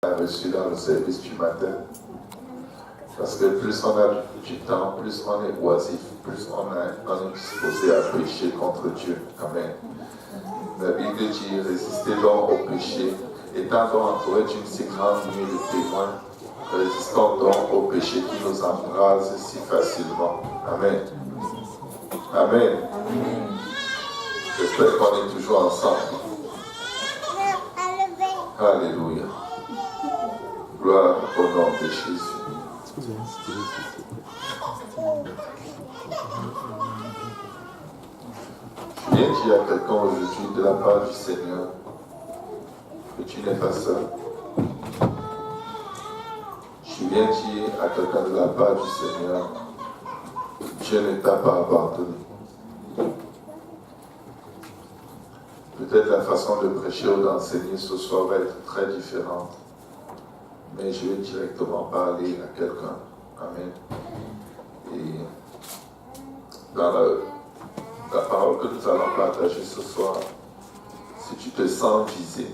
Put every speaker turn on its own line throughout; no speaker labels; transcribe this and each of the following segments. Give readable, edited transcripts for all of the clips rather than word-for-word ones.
reçu dans le service du matin. Parce que plus on a du temps, plus on est oisif, plus on est disposé à pécher contre Dieu. Amen. La Bible dit, résistez donc au péché, étant donc entouré d'une si grande nuée de témoins, résistons donc au péché qui nous embrase si facilement. Amen. Amen. J'espère qu'on est toujours ensemble. Alléluia. Gloire au nom de Jésus. Je viens dire à quelqu'un aujourd'hui de la part du Seigneur que tu n'es pas seul. Je viens dire à quelqu'un de la part du Seigneur que Dieu ne t'a pas abandonné. Peut-être la façon de prêcher ou d'enseigner ce soir va être très différente. Mais je vais directement parler à quelqu'un. Amen. Et dans la parole que nous allons partager ce soir, si tu te sens visé,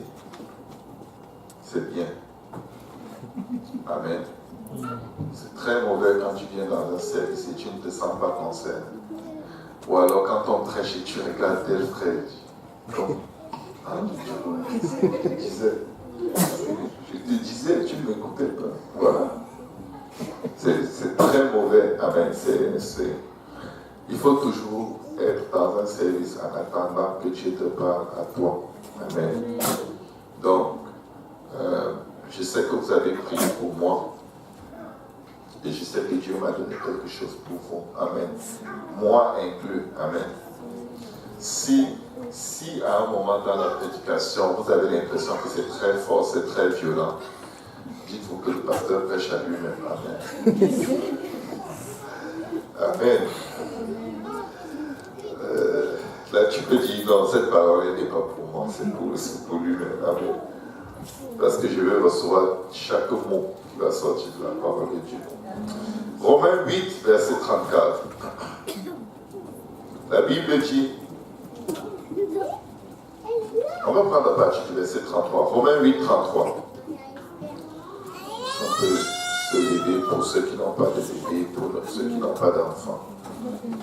c'est bien. Amen. C'est très mauvais quand tu viens dans un service et tu ne te sens pas concerné. Ou alors quand on prêche et tu regardes tel frère, comme, je te disais, tu ne m'écoutais pas. Voilà. C'est très mauvais. Amen. Il faut toujours être dans un service en attendant que Dieu te parle à toi. Amen. Donc, je sais que vous avez prié pour moi. Et je sais que Dieu m'a donné quelque chose pour vous. Amen. Moi inclus. Amen. Si à un moment dans la prédication, vous avez l'impression que c'est très fort, c'est très violent, dites-vous que le pasteur prêche à lui-même. Amen. Amen. Là, tu peux dire, non, cette parole n'est pas pour moi, c'est pour lui-même. Amen. Parce que je vais recevoir chaque mot qui va sortir de la parole de Dieu. Romains 8, verset 34. La Bible dit, on va prendre la partie du verset 33. Romains 8, 33. On peut se lever pour ceux qui n'ont pas de bébé, pour ceux qui n'ont pas d'enfants,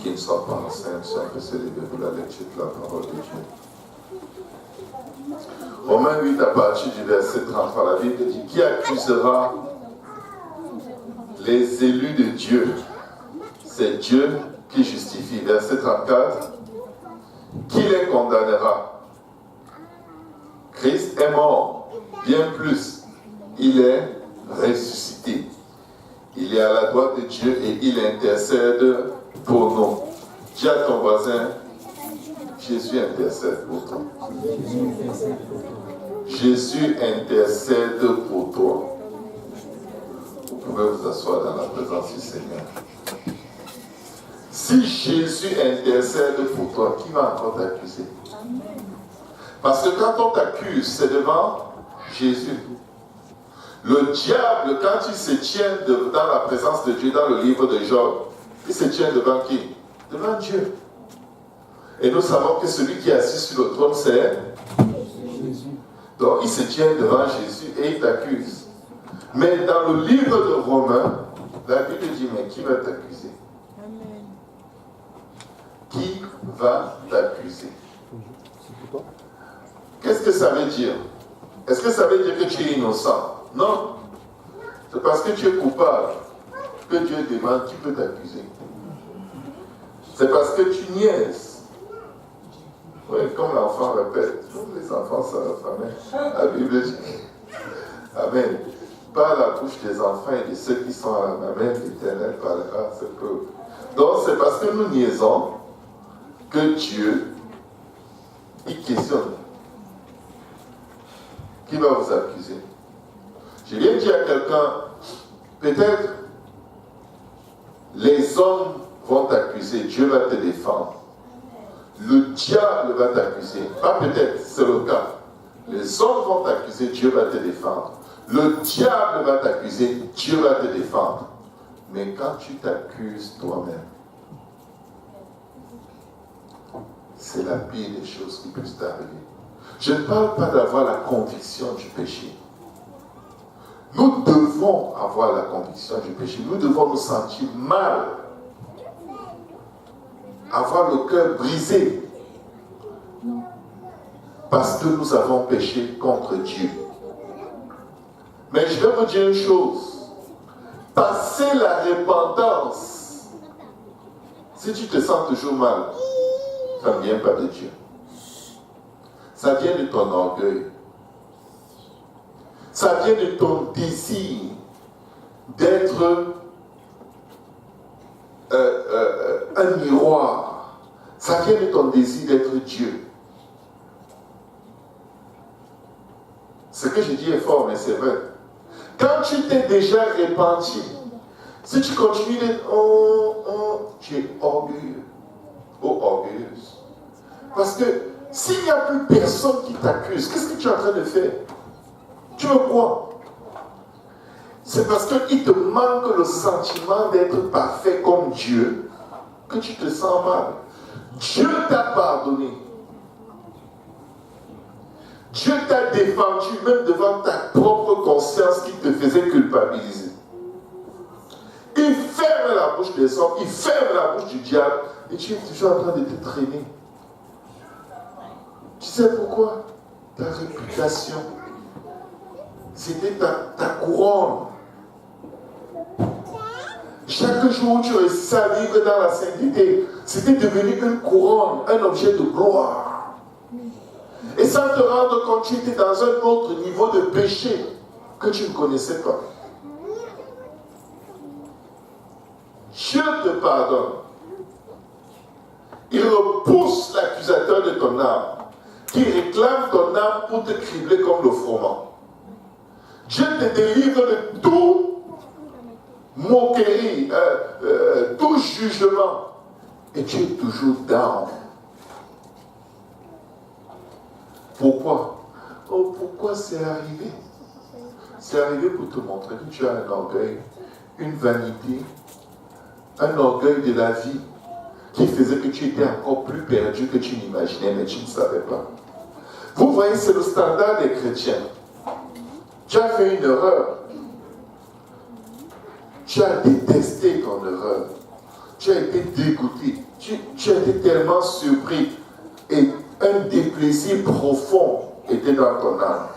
qui ne sont pas enceintes, si on peut se lever pour la lecture de la parole de Dieu. Romains 8, à partir du verset 33, la Bible dit, qui accusera les élus de Dieu? C'est Dieu qui justifie. Verset 34, qui les condamnera? Christ est mort, bien plus, il est ressuscité. Il est à la droite de Dieu et il intercède pour nous. Dis à ton voisin, Jésus intercède pour toi. Jésus intercède pour toi. Vous pouvez vous asseoir dans la présence du Seigneur. Si Jésus intercède pour toi, qui va encore t'accuser? Parce que quand on t'accuse, c'est devant Jésus. Le diable, quand il se tient dans la présence de Dieu, dans le livre de Job, il se tient devant qui? Devant Dieu. Et nous savons que celui qui est assis sur le trône, c'est Jésus. Donc il se tient devant Jésus et il t'accuse. Mais dans le livre de Romains, la Bible dit, mais qui va t'accuser? Amen. Qui va t'accuser? Qu'est-ce que ça veut dire? Est-ce que ça veut dire que tu es innocent? Non. C'est parce que tu es coupable que Dieu demande qui peut t'accuser. C'est parce que tu niaises. Oui, comme l'enfant répète. Les enfants savent. Amen. La Bible dit. Amen. Par la bouche des enfants et de ceux qui sont à la main, l'Éternel parlera à ce peuple. Donc c'est parce que nous niaisons que Dieu, il questionne. Qui va vous accuser? Je viens dire à quelqu'un, peut-être les hommes vont t'accuser, Dieu va te défendre. Le diable va t'accuser. Pas peut-être, c'est le cas. Les hommes vont t'accuser, Dieu va te défendre. Le diable va t'accuser, Dieu va te défendre. Mais quand tu t'accuses toi-même, c'est la pire des choses qui puissent t'arriver. Je ne parle pas d'avoir la conviction du péché. Nous devons avoir la conviction du péché. Nous devons nous sentir mal. Avoir le cœur brisé. Parce que nous avons péché contre Dieu. Mais je vais vous dire une chose. Passer la repentance, si tu te sens toujours mal, ça ne vient pas de Dieu. Ça vient de ton orgueil. Ça vient de ton désir d'être un miroir. Ça vient de ton désir d'être Dieu. Ce que je dis est fort, mais c'est vrai. Quand tu t'es déjà repenti, si tu continues d'être tu es orgueilleux ou orgueilleuse. Parce que s'il n'y a plus personne qui t'accuse, qu'est-ce que tu es en train de faire? Tu veux quoi? C'est parce qu'il te manque le sentiment d'être parfait comme Dieu que tu te sens mal. Dieu t'a pardonné. Dieu t'a défendu même devant ta propre conscience qui te faisait culpabiliser. Il ferme la bouche des hommes, il ferme la bouche du diable et tu es toujours en train de te traîner. Tu sais pourquoi? Ta réputation, c'était ta couronne. Chaque jour où tu réussissais à vivre dans la sainteté, c'était devenu une couronne, un objet de gloire. Et sans te rendre compte, tu étais dans un autre niveau de péché que tu ne connaissais pas. Dieu te pardonne. Il repousse l'accusateur de ton âme, qui réclame ton âme pour te cribler comme le froment. Dieu te délivre de tout moquerie, tout jugement. Et tu es toujours down. Pourquoi? Oh, pourquoi c'est arrivé? C'est arrivé pour te montrer que tu as un orgueil, une vanité, un orgueil de la vie qui faisait que tu étais encore plus perdu que tu n'imaginais, mais tu ne savais pas. Vous voyez, c'est le standard des chrétiens. Tu as fait une erreur. Tu as détesté ton erreur. Tu as été dégoûté. Tu as été tellement surpris. Et un déplaisir profond était dans ton âme.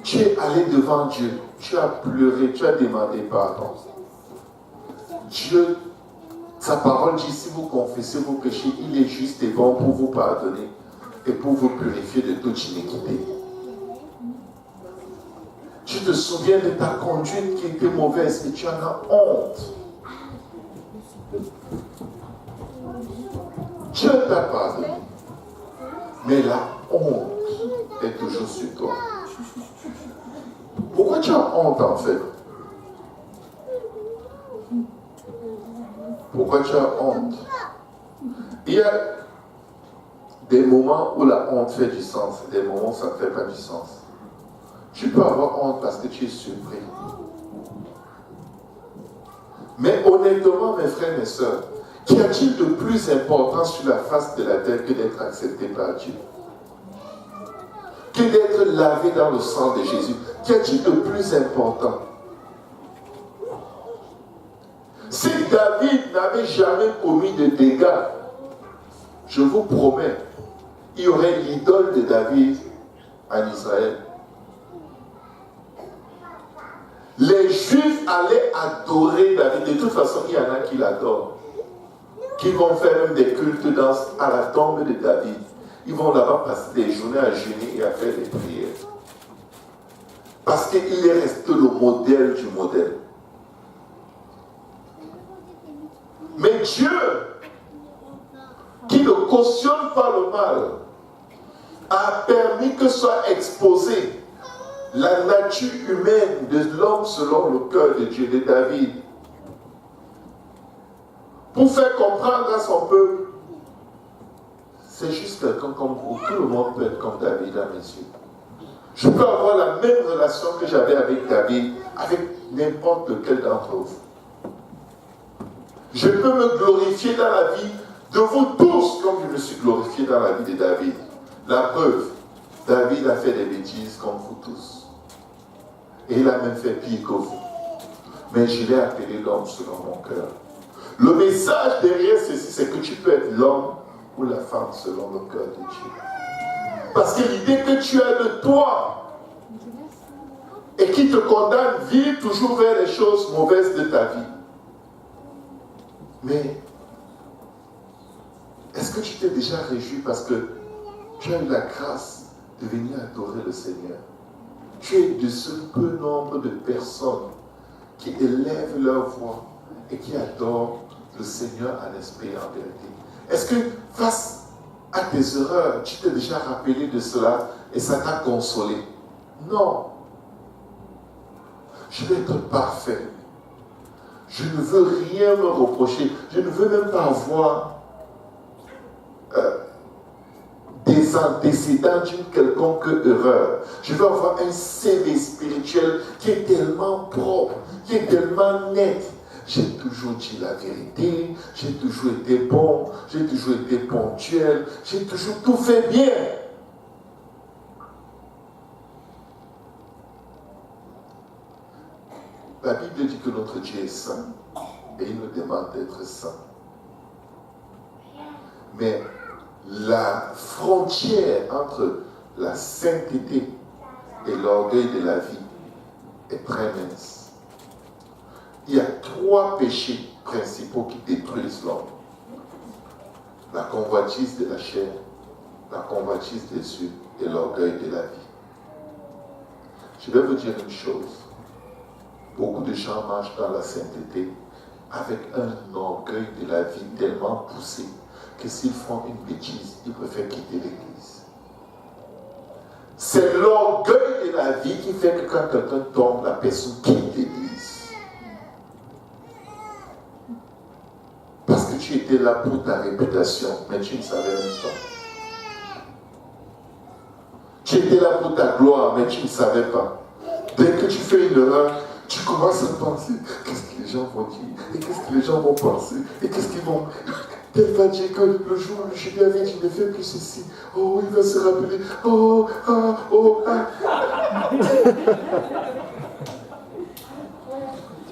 Tu es allé devant Dieu. Tu as pleuré. Tu as demandé pardon. Dieu, sa parole dit, si vous confessez vos péchés, il est juste et bon pour vous pardonner et pour vous purifier de toute iniquité. Tu te souviens de ta conduite qui était mauvaise et tu en as honte. Dieu t'a pardonné. Mais la honte est toujours sur toi. Pourquoi tu as honte en fait? Pourquoi tu as honte? Il y a des moments où la honte fait du sens, des moments où ça ne fait pas du sens. Tu peux avoir honte parce que tu es surpris. Mais honnêtement, mes frères et mes sœurs, qu'y a-t-il de plus important sur la face de la terre que d'être accepté par Dieu? Que d'être lavé dans le sang de Jésus? Qu'y a-t-il de plus important? Si David n'avait jamais commis de dégâts, je vous promets, il y aurait l'idole de David en Israël. Les Juifs allaient adorer David. De toute façon, il y en a qui l'adorent. Qui vont faire même des cultes à la tombe de David. Ils vont là-bas passer des journées à jeûner et à faire des prières. Parce qu'il est resté le modèle du modèle. Mais Dieu, qui ne cautionne pas le mal, a permis que soit exposée la nature humaine de l'homme selon le cœur de Dieu, de David, pour faire comprendre à son peuple, c'est juste quelqu'un comme vous, tout le monde peut être comme David à mes yeux. Je peux avoir la même relation que j'avais avec David, avec n'importe lequel d'entre vous. Je peux me glorifier dans la vie de vous tous comme je me suis glorifié dans la vie de David. La preuve, David a fait des bêtises comme vous tous. Et il a même fait pire que vous. Mais je l'ai appelé l'homme selon mon cœur. Le message derrière ceci, c'est que tu peux être l'homme ou la femme selon le cœur de Dieu. Parce que l'idée que tu as de toi et qui te condamne vire toujours vers les choses mauvaises de ta vie. Mais est-ce que tu t'es déjà réjoui parce que tu as eu la grâce de venir adorer le Seigneur? Tu es de ce peu nombre de personnes qui élèvent leur voix et qui adorent le Seigneur en esprit et en vérité. Est-ce que face à tes erreurs, tu t'es déjà rappelé de cela et ça t'a consolé? Non. Je vais être parfait. Je ne veux rien me reprocher. Je ne veux même pas avoir des antécédents d'une quelconque erreur. Je veux avoir un CV spirituel qui est tellement propre, qui est tellement net. J'ai toujours dit la vérité, j'ai toujours été bon, j'ai toujours été ponctuel, j'ai toujours tout fait bien. La Bible dit que notre Dieu est saint et il nous demande d'être saint. Mais la frontière entre la sainteté et l'orgueil de la vie est très mince. Il y a 3 péchés principaux qui détruisent l'homme. La convoitise de la chair, la convoitise des yeux et l'orgueil de la vie. Je vais vous dire une chose. Beaucoup de gens marchent dans la sainteté avec un orgueil de la vie tellement poussé que s'ils font une bêtise, ils préfèrent quitter l'église. C'est l'orgueil de la vie qui fait que quand quelqu'un tombe, la personne quitte l'église. Parce que tu étais là pour ta réputation, mais tu ne savais même pas. Tu étais là pour ta gloire, mais tu ne savais pas. Dès que tu fais une erreur, tu commences à penser, qu'est-ce que les gens vont dire? Et qu'est-ce que les gens vont penser? Et qu'est-ce qu'ils vont... Tel va dire que le jour où je lui avais dit, ne fais plus ceci. Oh, il va se rappeler. Oh, ah, oh, ah.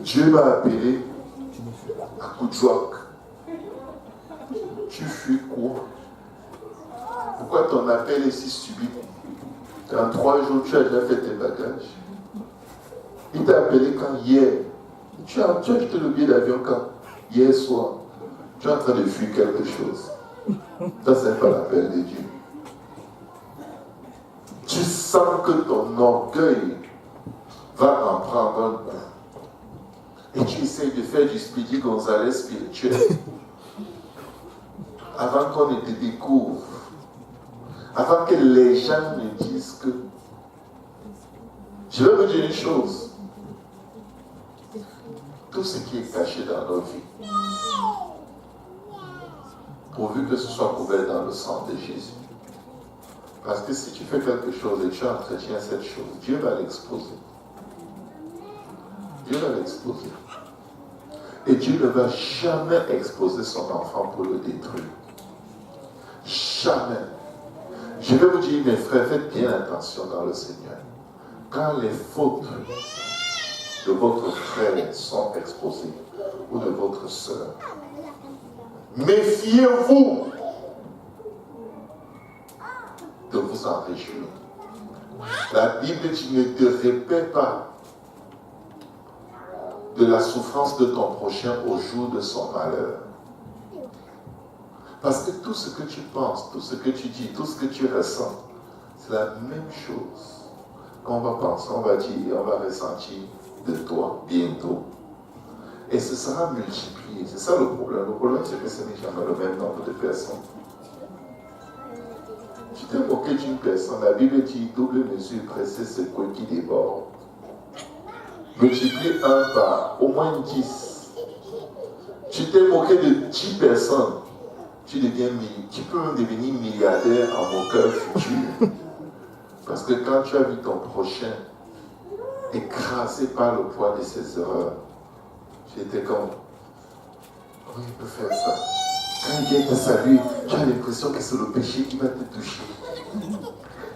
Dieu m'a appelé à Koudjouak. Tu fuis quoi? Pourquoi ton appel est si subit? En 3 jours, tu as déjà fait tes bagages. Il t'a appelé quand? Hier. Tu as acheté le billet d'avion quand? Hier soir. Tu es en train de fuir quelque chose. Ça, c'est pas l'appel de Dieu. Tu sens que ton orgueil va en prendre un coup. Et tu essayes de faire du Speedy Gonzalez spirituel. Avant qu'on ne te découvre. Avant que les gens ne disent que... Je vais vous dire une chose. Tout ce qui est caché dans nos vies, pourvu que ce soit couvert dans le sang de Jésus. Parce que si tu fais quelque chose et tu entretiens cette chose, Dieu va l'exposer. Dieu va l'exposer. Et Dieu ne va jamais exposer son enfant pour le détruire. Jamais. Je vais vous dire, mes frères, faites bien attention dans le Seigneur. Quand les fautes de votre frère sont exposées, ou de votre soeur, méfiez-vous de vous en réjouir. La Bible dit, ne te répète pas de la souffrance de ton prochain au jour de son malheur. Parce que tout ce que tu penses, tout ce que tu dis, tout ce que tu ressens, c'est la même chose qu'on va penser, on va dire, on va ressentir de toi bientôt. Et ce sera multiplié. C'est ça le problème. Le problème, c'est que ce n'est jamais le même nombre de personnes. Tu t'es moqué d'une personne. La Bible dit double mesure, pressée, secouée qui déborde. Multiplie 1 par au moins 10. Tu t'es moqué de 10 personnes. Tu peux même devenir milliardaire en moqueur futur. Parce que quand tu as vu ton prochain écrasé par le poids de ses erreurs, j'étais comme, comment il peut faire ça? Quand il vient te saluer, tu as l'impression que c'est le péché qui va te toucher.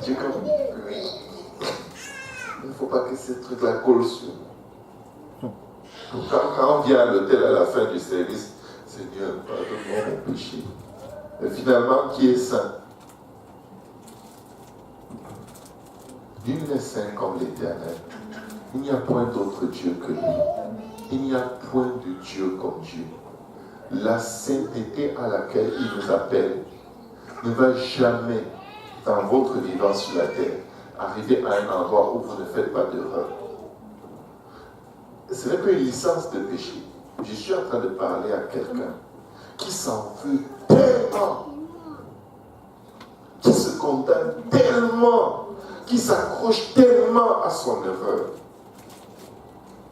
Dieu comme, oui. Il ne faut pas que ces trucs-là collent sur nous. Quand on vient à l'hôtel à la fin du service, Seigneur, pardonne-moi mon péché. Mais finalement, qui est saint? Nul n'est saint comme l'Éternel. Il n'y a point d'autre Dieu que lui. Il n'y a point de Dieu comme Dieu. La sainteté à laquelle il nous appelle ne va jamais, dans votre vivance sur la terre, arriver à un endroit où vous ne faites pas d'erreur. Ce n'est pas une licence de péché. Je suis en train de parler à quelqu'un qui s'en veut tellement, qui se condamne tellement, qui s'accroche tellement à son erreur.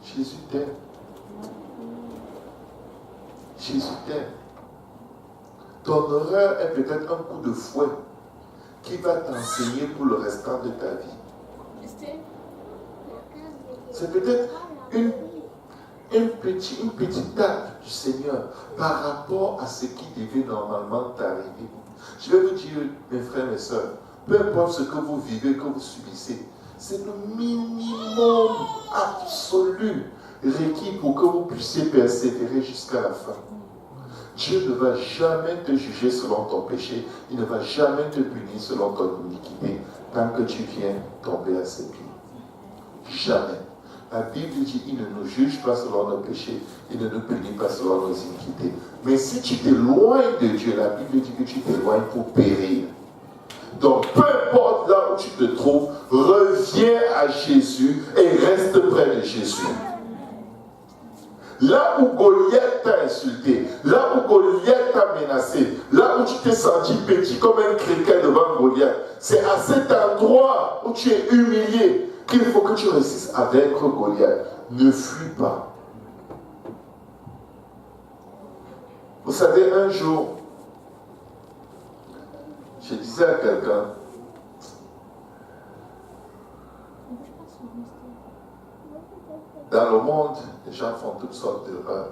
Jésus t'aime. Jésus t'aime. Ton erreur est peut-être un coup de fouet qui va t'enseigner pour le restant de ta vie. C'est peut-être une petite table du Seigneur par rapport à ce qui devait normalement t'arriver. Je vais vous dire, mes frères, mes soeurs, peu importe ce que vous vivez, que vous subissez, c'est le minimum absolu requis pour que vous puissiez persévérer jusqu'à la fin. Dieu ne va jamais te juger selon ton péché, il ne va jamais te punir selon ton iniquité, tant que tu viens tomber à ses pieds. Jamais. La Bible dit, il ne nous juge pas selon nos péchés, il ne nous punit pas selon nos iniquités. Mais si tu t'éloignes de Dieu, la Bible dit que tu t'éloignes pour périr. Donc, peu importe là où tu te trouves, reviens à Jésus et reste près de Jésus. Là où Goliath t'a insulté, là où Goliath t'a menacé, là où tu t'es senti petit comme un chrétien devant Goliath, c'est à cet endroit où tu es humilié qu'il faut que tu réussisses à vaincre Goliath. Ne fuis pas. Vous savez, un jour, je disais à quelqu'un, dans le monde, les gens font toutes sortes d'erreurs.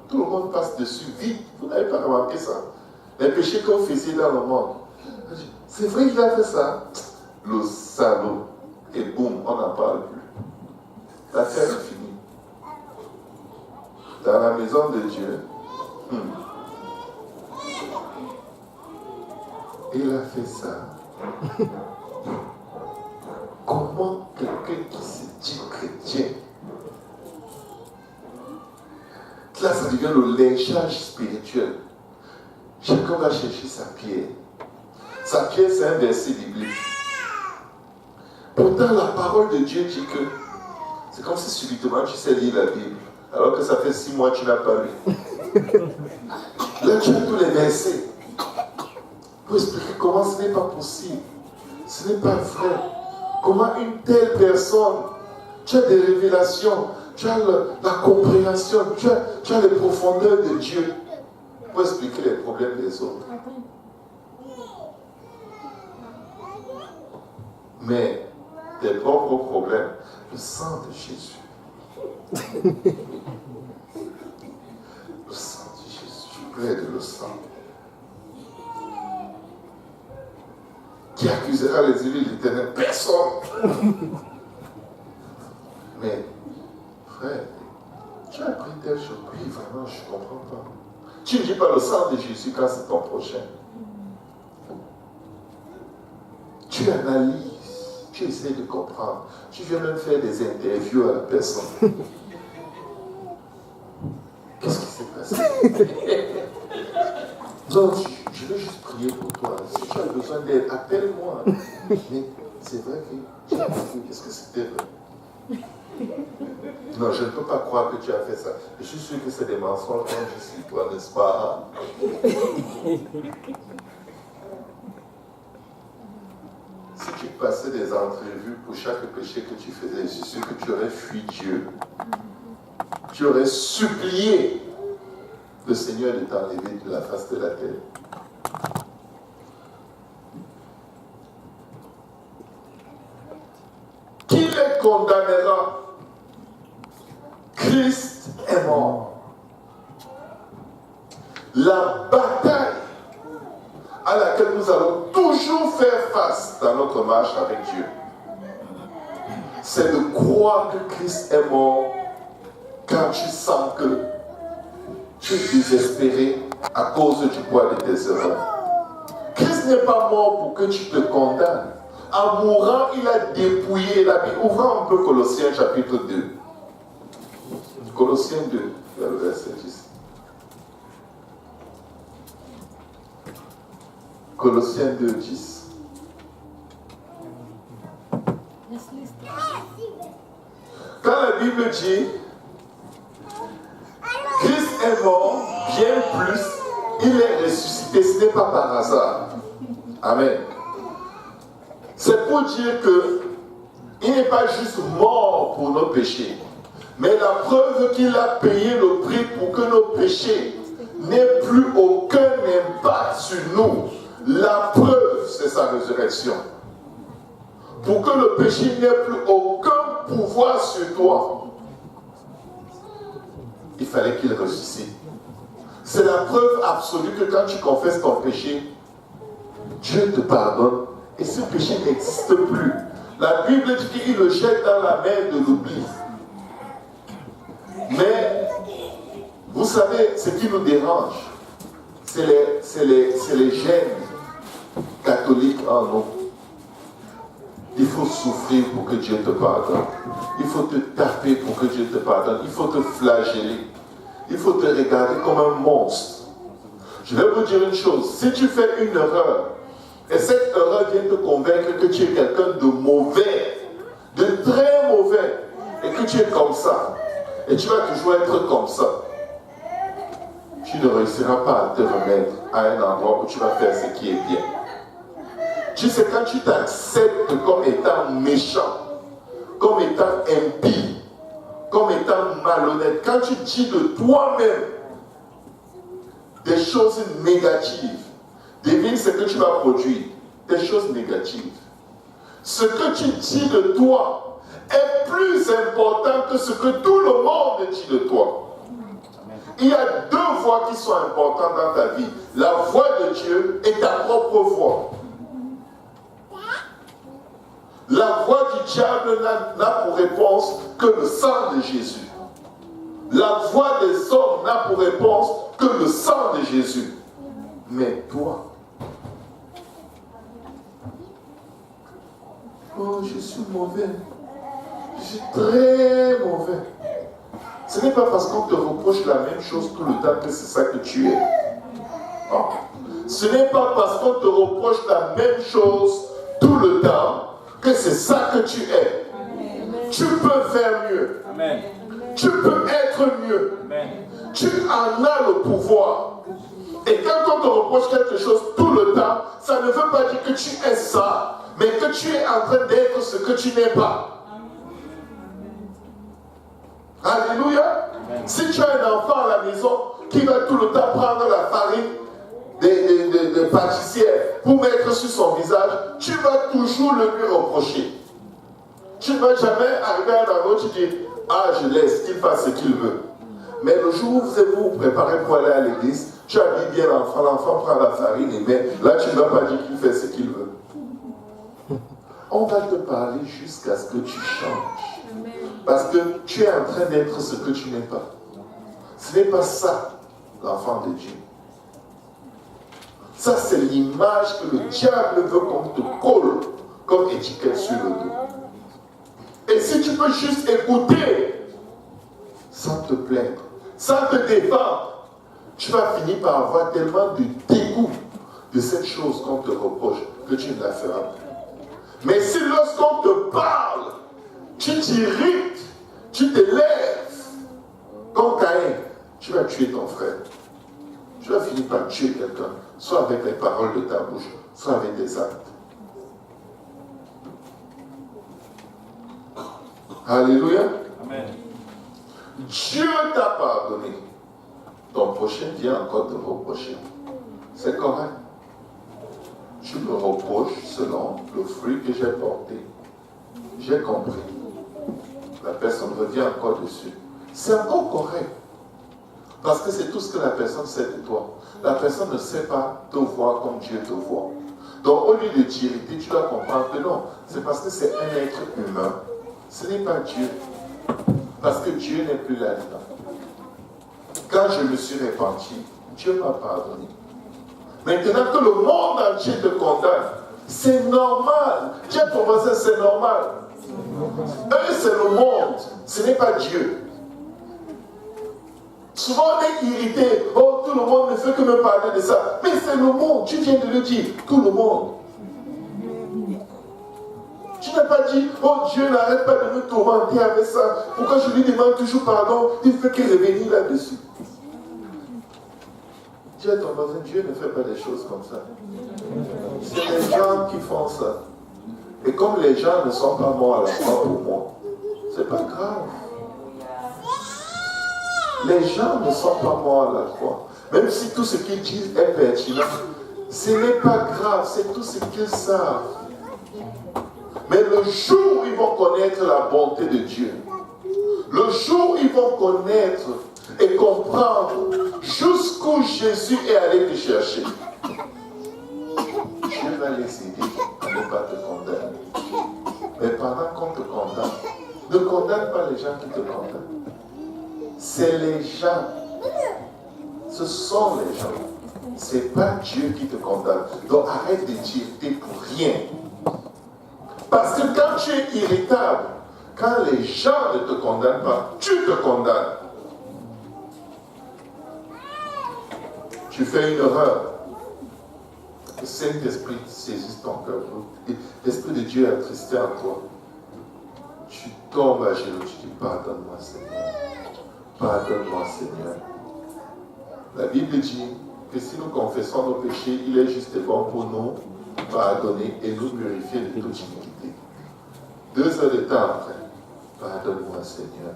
Tout le monde passe dessus vite. Vous n'avez pas remarqué ça? Les péchés qu'on faisait dans le monde. C'est vrai qu'il a fait ça. Le salaud. Et boum, on n'en parle plus. L'affaire est finie. Dans la maison de Dieu, il a fait ça. Comment quelqu'un qui se dit chrétien, là ça devient le lynchage spirituel. Chacun va chercher sa pierre. Sa pierre, c'est un verset biblique. Pourtant, la parole de Dieu dit que c'est comme si subitement tu sais lire la Bible, alors que ça fait 6 mois que tu n'as pas lu. Là, tu as tous les versets pour expliquer comment ce n'est pas possible. Ce n'est pas vrai. Comment une telle personne, tu as des révélations, tu as la compréhension, tu as les profondeurs de Dieu pour expliquer les problèmes des autres. Mais tes propres problèmes, le sang de Jésus. Le sang de Jésus, je plaide le sang. Qui accusera les élus de l'Éternel? Personne. Mais, frère, tu as pris tel chose. Oui, vraiment, je ne comprends pas. Tu ne dis pas le sang de Jésus quand c'est ton prochain. Tu analyses, tu essaies de comprendre. Tu viens même faire des interviews à la personne. Qu'est-ce qui s'est passé? Donc, je vais juste prier pour toi. Si tu as besoin d'aide, appelle-moi. Mais c'est vrai que j'ai compris. Qu'est-ce que c'était vrai? Non, je ne peux pas croire que tu as fait ça. Je suis sûr que c'est des mensonges quand je suis toi, n'est-ce pas? Si tu passais des entrevues pour chaque péché que tu faisais, je suis sûr que tu aurais fui Dieu. Tu aurais supplié le Seigneur de t'enlever de la face de la terre. Qui les condamnera? Christ est mort. La bataille à laquelle nous allons toujours faire face dans notre marche avec Dieu. C'est de croire que Christ est mort quand tu sens que tu es désespéré à cause du poids de tes erreurs. Christ n'est pas mort pour que tu te condamnes. En mourant, il a dépouillé la vie. Ouvrons un peu Colossiens chapitre 2. Colossiens 2, le verset 10. Colossiens 2, 10. Quand la Bible dit Christ est mort, bien plus, il est ressuscité, ce n'est pas par hasard. Amen. C'est pour dire que il n'est pas juste mort pour nos péchés, mais la preuve qu'il a payé le prix pour que nos péchés n'aient plus aucun impact sur nous. La preuve, c'est sa résurrection. Pour que le péché n'ait plus aucun pouvoir sur toi, il fallait qu'il ressuscite. C'est la preuve absolue que quand tu confesses ton péché, Dieu te pardonne et ce péché n'existe plus. La Bible dit qu'il le jette dans la mer de l'oubli. Mais, vous savez, ce qui nous dérange, c'est les gènes catholiques en nous. Il faut souffrir pour que Dieu te pardonne. Il faut te taper pour que Dieu te pardonne. Il faut te flageller. Il faut te regarder comme un monstre. Je vais vous dire une chose. Si tu fais une erreur, et cette erreur vient te convaincre que tu es quelqu'un de mauvais, de très mauvais, et que tu es comme ça, et tu vas toujours être comme ça, tu ne réussiras pas à te remettre à un endroit où tu vas faire ce qui est bien. Tu sais, quand tu t'acceptes comme étant méchant, comme étant impie, comme étant malhonnête, quand tu dis de toi-même des choses négatives, devine ce que tu vas produire, des choses négatives. Ce que tu dis de toi est plus important que ce que tout le monde dit de toi. Il y a deux voix qui sont importantes dans ta vie. La voix de Dieu et ta propre voix. La voix du diable n'a pour réponse que le sang de Jésus. La voix des hommes n'a pour réponse que le sang de Jésus. Mais toi, oh, je suis mauvais. Je suis très mauvais. Ce n'est pas parce qu'on te reproche la même chose tout le temps que c'est ça que tu es. Non. Ce n'est pas parce qu'on te reproche la même chose tout le temps que c'est ça que tu es. Amen. Tu peux faire mieux. Amen. Tu peux être mieux. Amen. Tu en as le pouvoir. Et quand on te reproche quelque chose tout le temps, ça ne veut pas dire que tu es ça, mais que tu es en train d'être ce que tu n'es pas. Alléluia. Amen. Si tu as un enfant à la maison qui va tout le temps prendre la farine de pâtissière pour mettre sur son visage, tu vas toujours le lui reprocher. Tu ne vas jamais arriver à un endroit où tu dis « Ah, je laisse qu'il fasse ce qu'il veut ». Mais le jour où vous vous préparez pour aller à l'église, tu habilles bien l'enfant, l'enfant prend la farine et met. Là, tu ne vas pas dire qu'il fait ce qu'il veut. On va te parler jusqu'à ce que tu changes. Parce que tu es en train d'être ce que tu n'es pas. Ce n'est pas ça, l'enfant de Dieu. Ça, c'est l'image que le diable veut qu'on te colle comme étiquette sur le dos. Et si tu peux juste écouter, sans te plaindre, sans te défendre, tu vas finir par avoir tellement de dégoût de cette chose qu'on te reproche que tu ne la feras plus. Mais si lorsqu'on te parle, tu t'irrites, tu te lèves, comme Caïn, tu vas tuer ton frère. Tu vas finir par tuer quelqu'un, soit avec les paroles de ta bouche, soit avec des actes. Alléluia. Amen. Dieu t'a pardonné. Ton prochain vient encore te reprocher. C'est correct. Tu me reproches selon le fruit que j'ai porté. J'ai compris. La personne revient encore dessus. C'est encore correct. Parce que c'est tout ce que la personne sait de toi. La personne ne sait pas te voir comme Dieu te voit. Donc, au lieu de t'irriter, tu dois comprendre que non, c'est parce que c'est un être humain. Ce n'est pas Dieu. Parce que Dieu n'est plus là-dedans. Quand je me suis repenti, Dieu m'a pardonné. Maintenant que le monde entier te condamne, c'est normal. Dis à ton voisin, c'est normal. Eux, c'est le monde. Ce n'est pas Dieu. Souvent, on est irrité. Oh, tout le monde ne fait que me parler de ça. Mais c'est le monde. Tu viens de le dire. Tout le monde. Tu n'as pas dit, oh Dieu n'arrête pas de me tourmenter avec ça. Pourquoi je lui demande toujours pardon? Il ne fait que revenir là-dessus. Dis à ton voisin, Dieu ne fait pas des choses comme ça. C'est les gens qui font ça. Et comme les gens ne sont pas morts à la croix pour moi, c'est pas grave. Les gens ne sont pas morts à la croix. Même si tout ce qu'ils disent est pertinent, ce n'est pas grave, c'est tout ce qu'ils savent. Mais le jour où ils vont connaître la bonté de Dieu, le jour où ils vont connaître et comprendre jusqu'où Jésus est allé te chercher, Dieu va les aider à ne pas te condamner. Mais pendant qu'on te condamne, ne condamne pas les gens qui te condamnent. C'est les gens. Ce sont les gens. Ce n'est pas Dieu qui te condamne. Donc arrête de t'irriter pour rien. Parce que quand tu es irritable, quand les gens ne te condamnent pas, tu te condamnes. Tu fais une erreur. Le Saint-Esprit saisit ton cœur. L'Esprit de Dieu est attristé en toi. Tu tombes à genoux, tu dis pardonne-moi Seigneur. Pardonne-moi Seigneur. La Bible dit que si nous confessons nos péchés, il est juste et bon pour nous pardonner et nous purifier de toute iniquité. 2 heures de temps après, pardonne-moi Seigneur.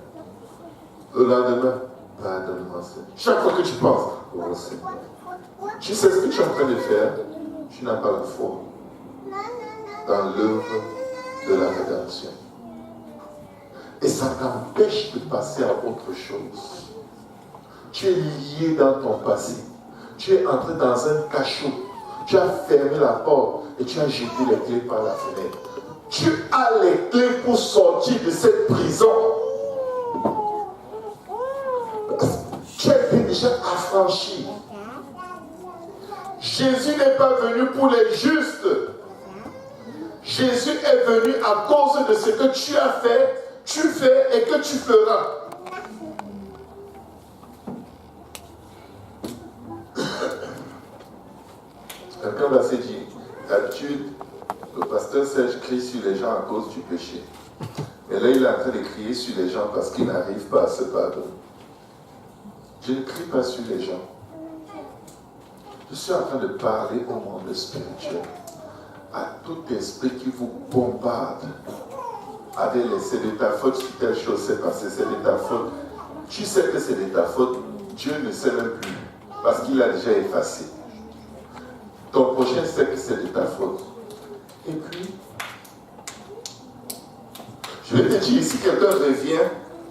Le lendemain, pardonne-moi Seigneur. Chaque fois que tu penses, oh Seigneur, tu sais ce que tu es en train de faire, tu n'as pas la foi dans l'œuvre de la rédemption. Et ça t'empêche de passer à autre chose. Tu es lié dans ton passé. Tu es entré dans un cachot. Tu as fermé la porte et tu as jeté les clés par la fenêtre. Tu as les clés pour sortir de cette prison. Tu as été déjà affranchi. Jésus n'est pas venu pour les justes. Jésus est venu à cause de ce que tu as fait, tu fais et que tu feras. Quelqu'un va se dire, d'habitude, le pasteur Serge crie sur les gens à cause du péché. Mais là, il est en train de crier sur les gens parce qu'il n'arrive pas à se pardonner. Je ne crie pas sur les gens. Je suis en train de parler au monde spirituel, à tout esprit qui vous bombarde avec les c'est de ta faute si telle chose s'est passée, c'est de ta faute. Tu sais que c'est de ta faute, Dieu ne sait même plus, parce qu'il a déjà effacé. Ton prochain sait que c'est de ta faute. Et puis, je vais te dire, si quelqu'un revient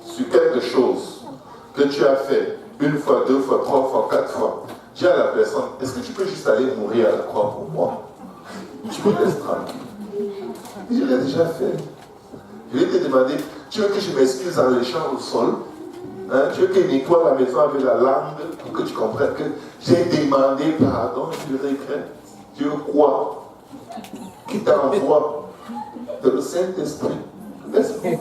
sur quelque chose que tu as fait, 1 fois, 2 fois, 3 fois, 4 fois, dis à la personne, est-ce que tu peux juste aller mourir à la croix pour moi? Tu me laisses tranquille. Je l'ai déjà fait. Je vais te demander, tu veux que je m'excuse en léchant au sol? Tu veux que je nettoie la maison avec la langue pour que tu comprennes que j'ai demandé pardon, tu regrettes? Tu veux quoi? Qui t'envoie? De le Saint-Esprit. Laisse-moi.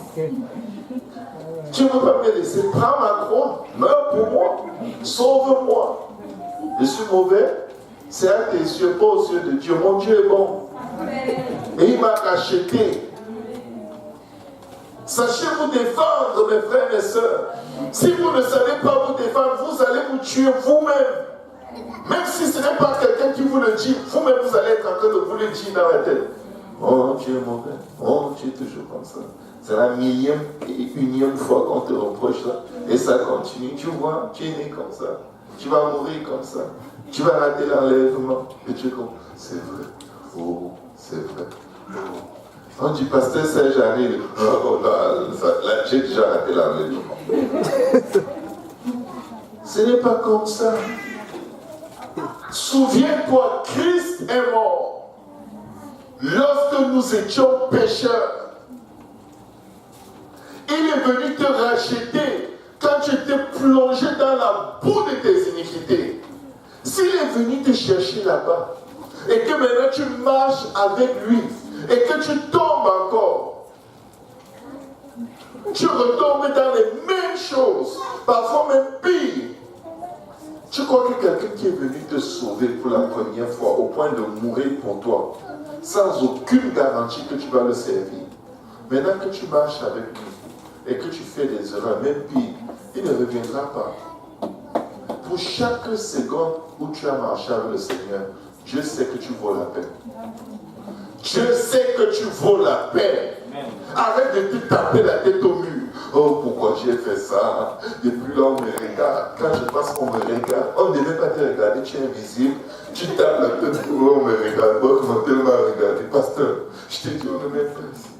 Tu ne veux pas me laisser. Prends ma croix, meurs pour moi, sauve-moi. Je suis mauvais, c'est à tes yeux, pas aux yeux de Dieu. Mon Dieu est bon. Et il m'a acheté. Sachez vous défendre, mes frères et sœurs. Si vous ne savez pas vous défendre, vous allez vous tuer vous-même. Même si ce n'est pas quelqu'un qui vous le dit, vous-même vous allez être en train de vous le dire dans la tête. Oh, tu es mauvais. Oh, tu es toujours comme ça. C'est la 1000e et 1e fois qu'on te reproche ça. Et ça continue. Tu vois, tu es né comme ça. Tu vas mourir comme ça. Tu vas rater l'enlèvement. Et tu es comme, c'est vrai. Oh, c'est vrai. Oh. On dit, pasteur Serge arrive. Oh, là, j'ai déjà raté l'enlèvement. Ce n'est pas comme ça. Souviens-toi, Christ est mort lorsque nous étions pécheurs. Il est venu te racheter quand tu étais plongé dans la boue de tes iniquités. S'il est venu te chercher là-bas et que maintenant tu marches avec lui et que tu tombes encore, tu retombes dans les mêmes choses, parfois même pire. Tu crois que quelqu'un qui est venu te sauver pour la première fois au point de mourir pour toi, sans aucune garantie que tu vas le servir, maintenant que tu marches avec lui et que tu fais des erreurs, même pire, il ne reviendra pas. Pour chaque seconde où tu as marché avec le Seigneur, Dieu sait que tu vaux la peine. Dieu sait que tu vaux la peine. Arrête de te taper la tête au mur. Oh, pourquoi j'ai fait ça? Depuis là, on me regarde. Quand je pense qu'on me regarde, on ne devait pas te regarder, tu es invisible. Tu tapes la tête pour on me regarde. Moi, comment tellement regarder? Pasteur, je t'ai dit, on ne m'aime pas ici.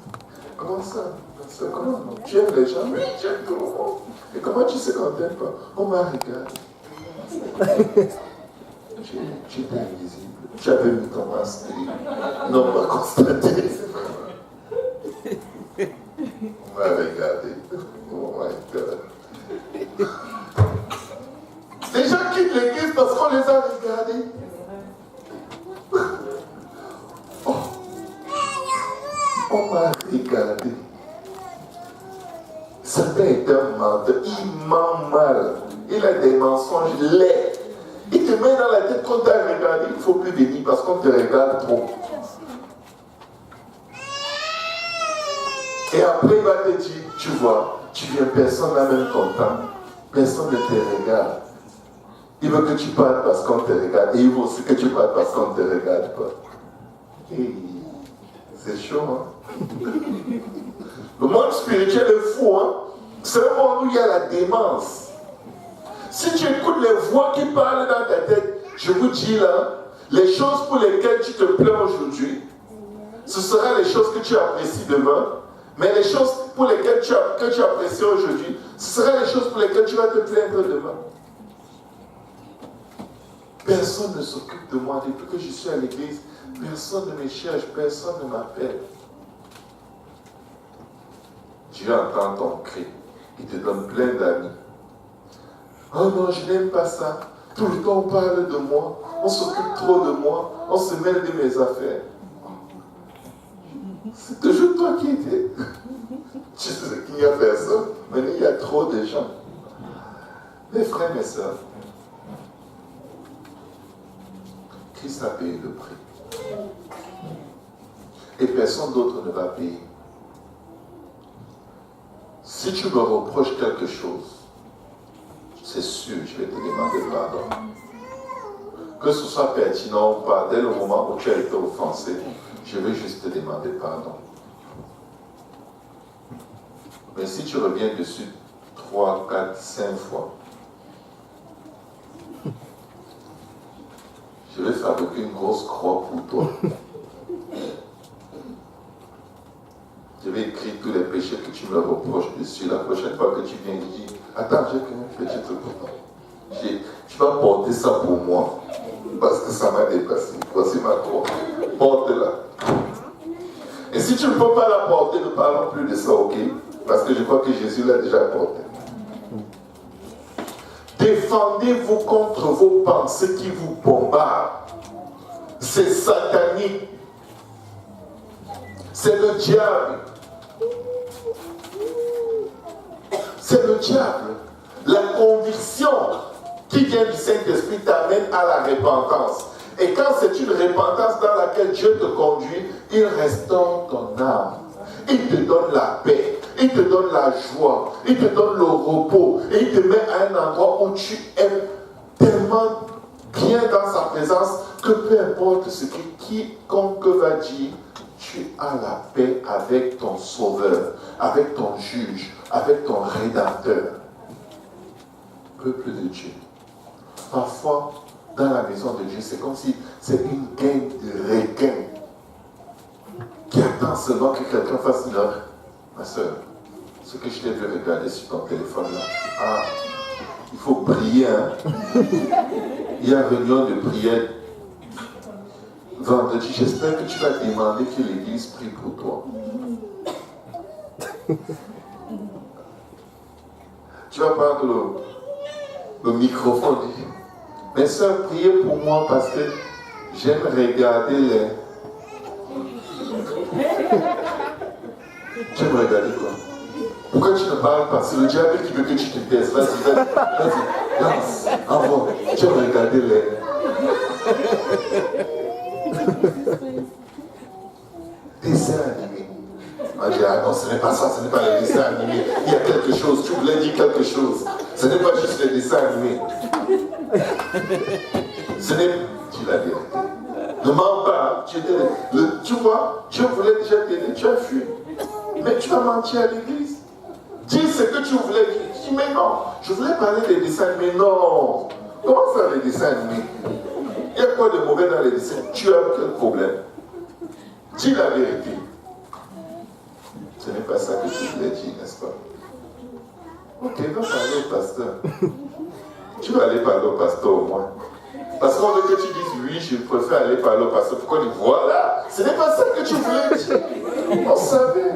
Comment ça? Pasteur, comment? Tu aimes les gens? Oui, j'aime tout le monde. Et comment tu sais qu'on t'aime pas? On m'a regardé. Tu étais invisible. Tu avais mis ton masque. Non, pas constaté. On m'a regardé. Oh my God. Les gens quittent l'église parce qu'on les a regardés. Oh. On m'a regardé. Satan est un menteur. Il ment mal. Il a des mensonges laids. Il te met dans la tête qu'on t'a regardé. Il ne faut plus venir parce qu'on te regarde trop. Et après, il va te dire, tu vois, tu viens, personne n'a même ton temps. Personne ne te regarde. Il veut que tu parles parce qu'on te regarde. Et il veut aussi que tu parles parce qu'on ne te regarde pas. Et c'est chaud, hein? Le monde spirituel est fou, hein? C'est un monde où il y a la démence. Si tu écoutes les voix qui parlent dans ta tête, je vous dis là, les choses pour lesquelles tu te plains aujourd'hui, ce sera les choses que tu apprécies demain. Mais les choses pour lesquelles que tu apprécies aujourd'hui, ce sera les choses pour lesquelles tu vas te plaindre demain. Personne ne s'occupe de moi. Depuis que je suis à l'église, personne ne me cherche, personne ne m'appelle. Dieu entend ton cri. Il te donne plein d'amis. Oh non, je n'aime pas ça. Tout le temps on parle de moi. On s'occupe trop de moi. On se mêle de mes affaires. C'est toujours toi qui étais. Tu sais qu'il y a personne. Maintenant, il y a trop de gens. Mes frères, mes sœurs, Christ a payé le prix. Et personne d'autre ne va payer. Si tu me reproches quelque chose, c'est sûr, je vais te demander pardon. Que ce soit pertinent ou pas, dès le moment où tu as été offensé, je vais juste te demander pardon. Mais si tu reviens dessus 3, 4, 5 fois, je vais fabriquer une grosse croix pour toi. Je vais écrire tous les péchés que tu me reproches dessus. La prochaine fois que tu viens, je dis, attends, j'ai qu'un péché pour toi. Tu vas porter ça pour moi, parce que ça m'a dépassé. Voici ma croix. Porte-la. Et si tu ne peux pas la porter, ne parlons plus de ça, ok? Parce que je crois que Jésus l'a déjà porté. Défendez-vous contre vos pensées qui vous bombardent. C'est satanique. C'est le diable. C'est le diable. La conviction qui vient du Saint-Esprit t'amène à la repentance. Et quand c'est une repentance dans laquelle Dieu te conduit, il restaure ton âme. Il te donne la paix. Il te donne la joie. Il te donne le repos. Et il te met à un endroit où tu es tellement bien dans sa présence que peu importe ce que quiconque va dire, tu as la paix avec ton sauveur, avec ton juge, avec ton rédempteur. Peuple de Dieu. Parfois, dans la maison de Dieu, c'est comme si c'est une gang de requins qui attend seulement que quelqu'un fasse une heure. Ma soeur, ce que je t'ai vu regarder sur ton téléphone là, il faut prier. Hein. Il y a réunion de prière vendredi. J'espère que tu vas demander que l'église prie pour toi. Tu vas prendre le microphone. Mes soeurs, priez pour moi parce que j'aime regarder les... Tu aimes regarder quoi? Pourquoi tu ne parles pas? C'est le diable qui veut que tu te taises. Vas-y, lance, envoie. Tu aimes regarder les... dessins animés. On dit, ah non, ce n'est pas ça, ce n'est pas les dessins animés. Il y a quelque chose, tu voulais dire quelque chose. Ce n'est pas juste les dessins animés. Ce n'est... Tu l'as dit. Ne mens pas. Tu vois, Dieu voulait déjà t'aider, tu as fui. Mais tu vas mentir à l'église. Dis ce que tu voulais dire. Tu dis, mais non, je voulais parler des dessins animés. Non. Comment ça, les dessins animés? Il y a quoi de mauvais dans les dessins? Tu as quel problème? Dis la vérité. Ce n'est pas ça que tu voulais dire, n'est-ce pas? Ok, va parler au pasteur. Tu vas aller parler au pasteur au moins. Parce qu'on veut que tu dises, oui, je préfère aller parler au pasteur. Pourquoi dire, voilà, ce n'est pas ça que tu voulais dire. On savait.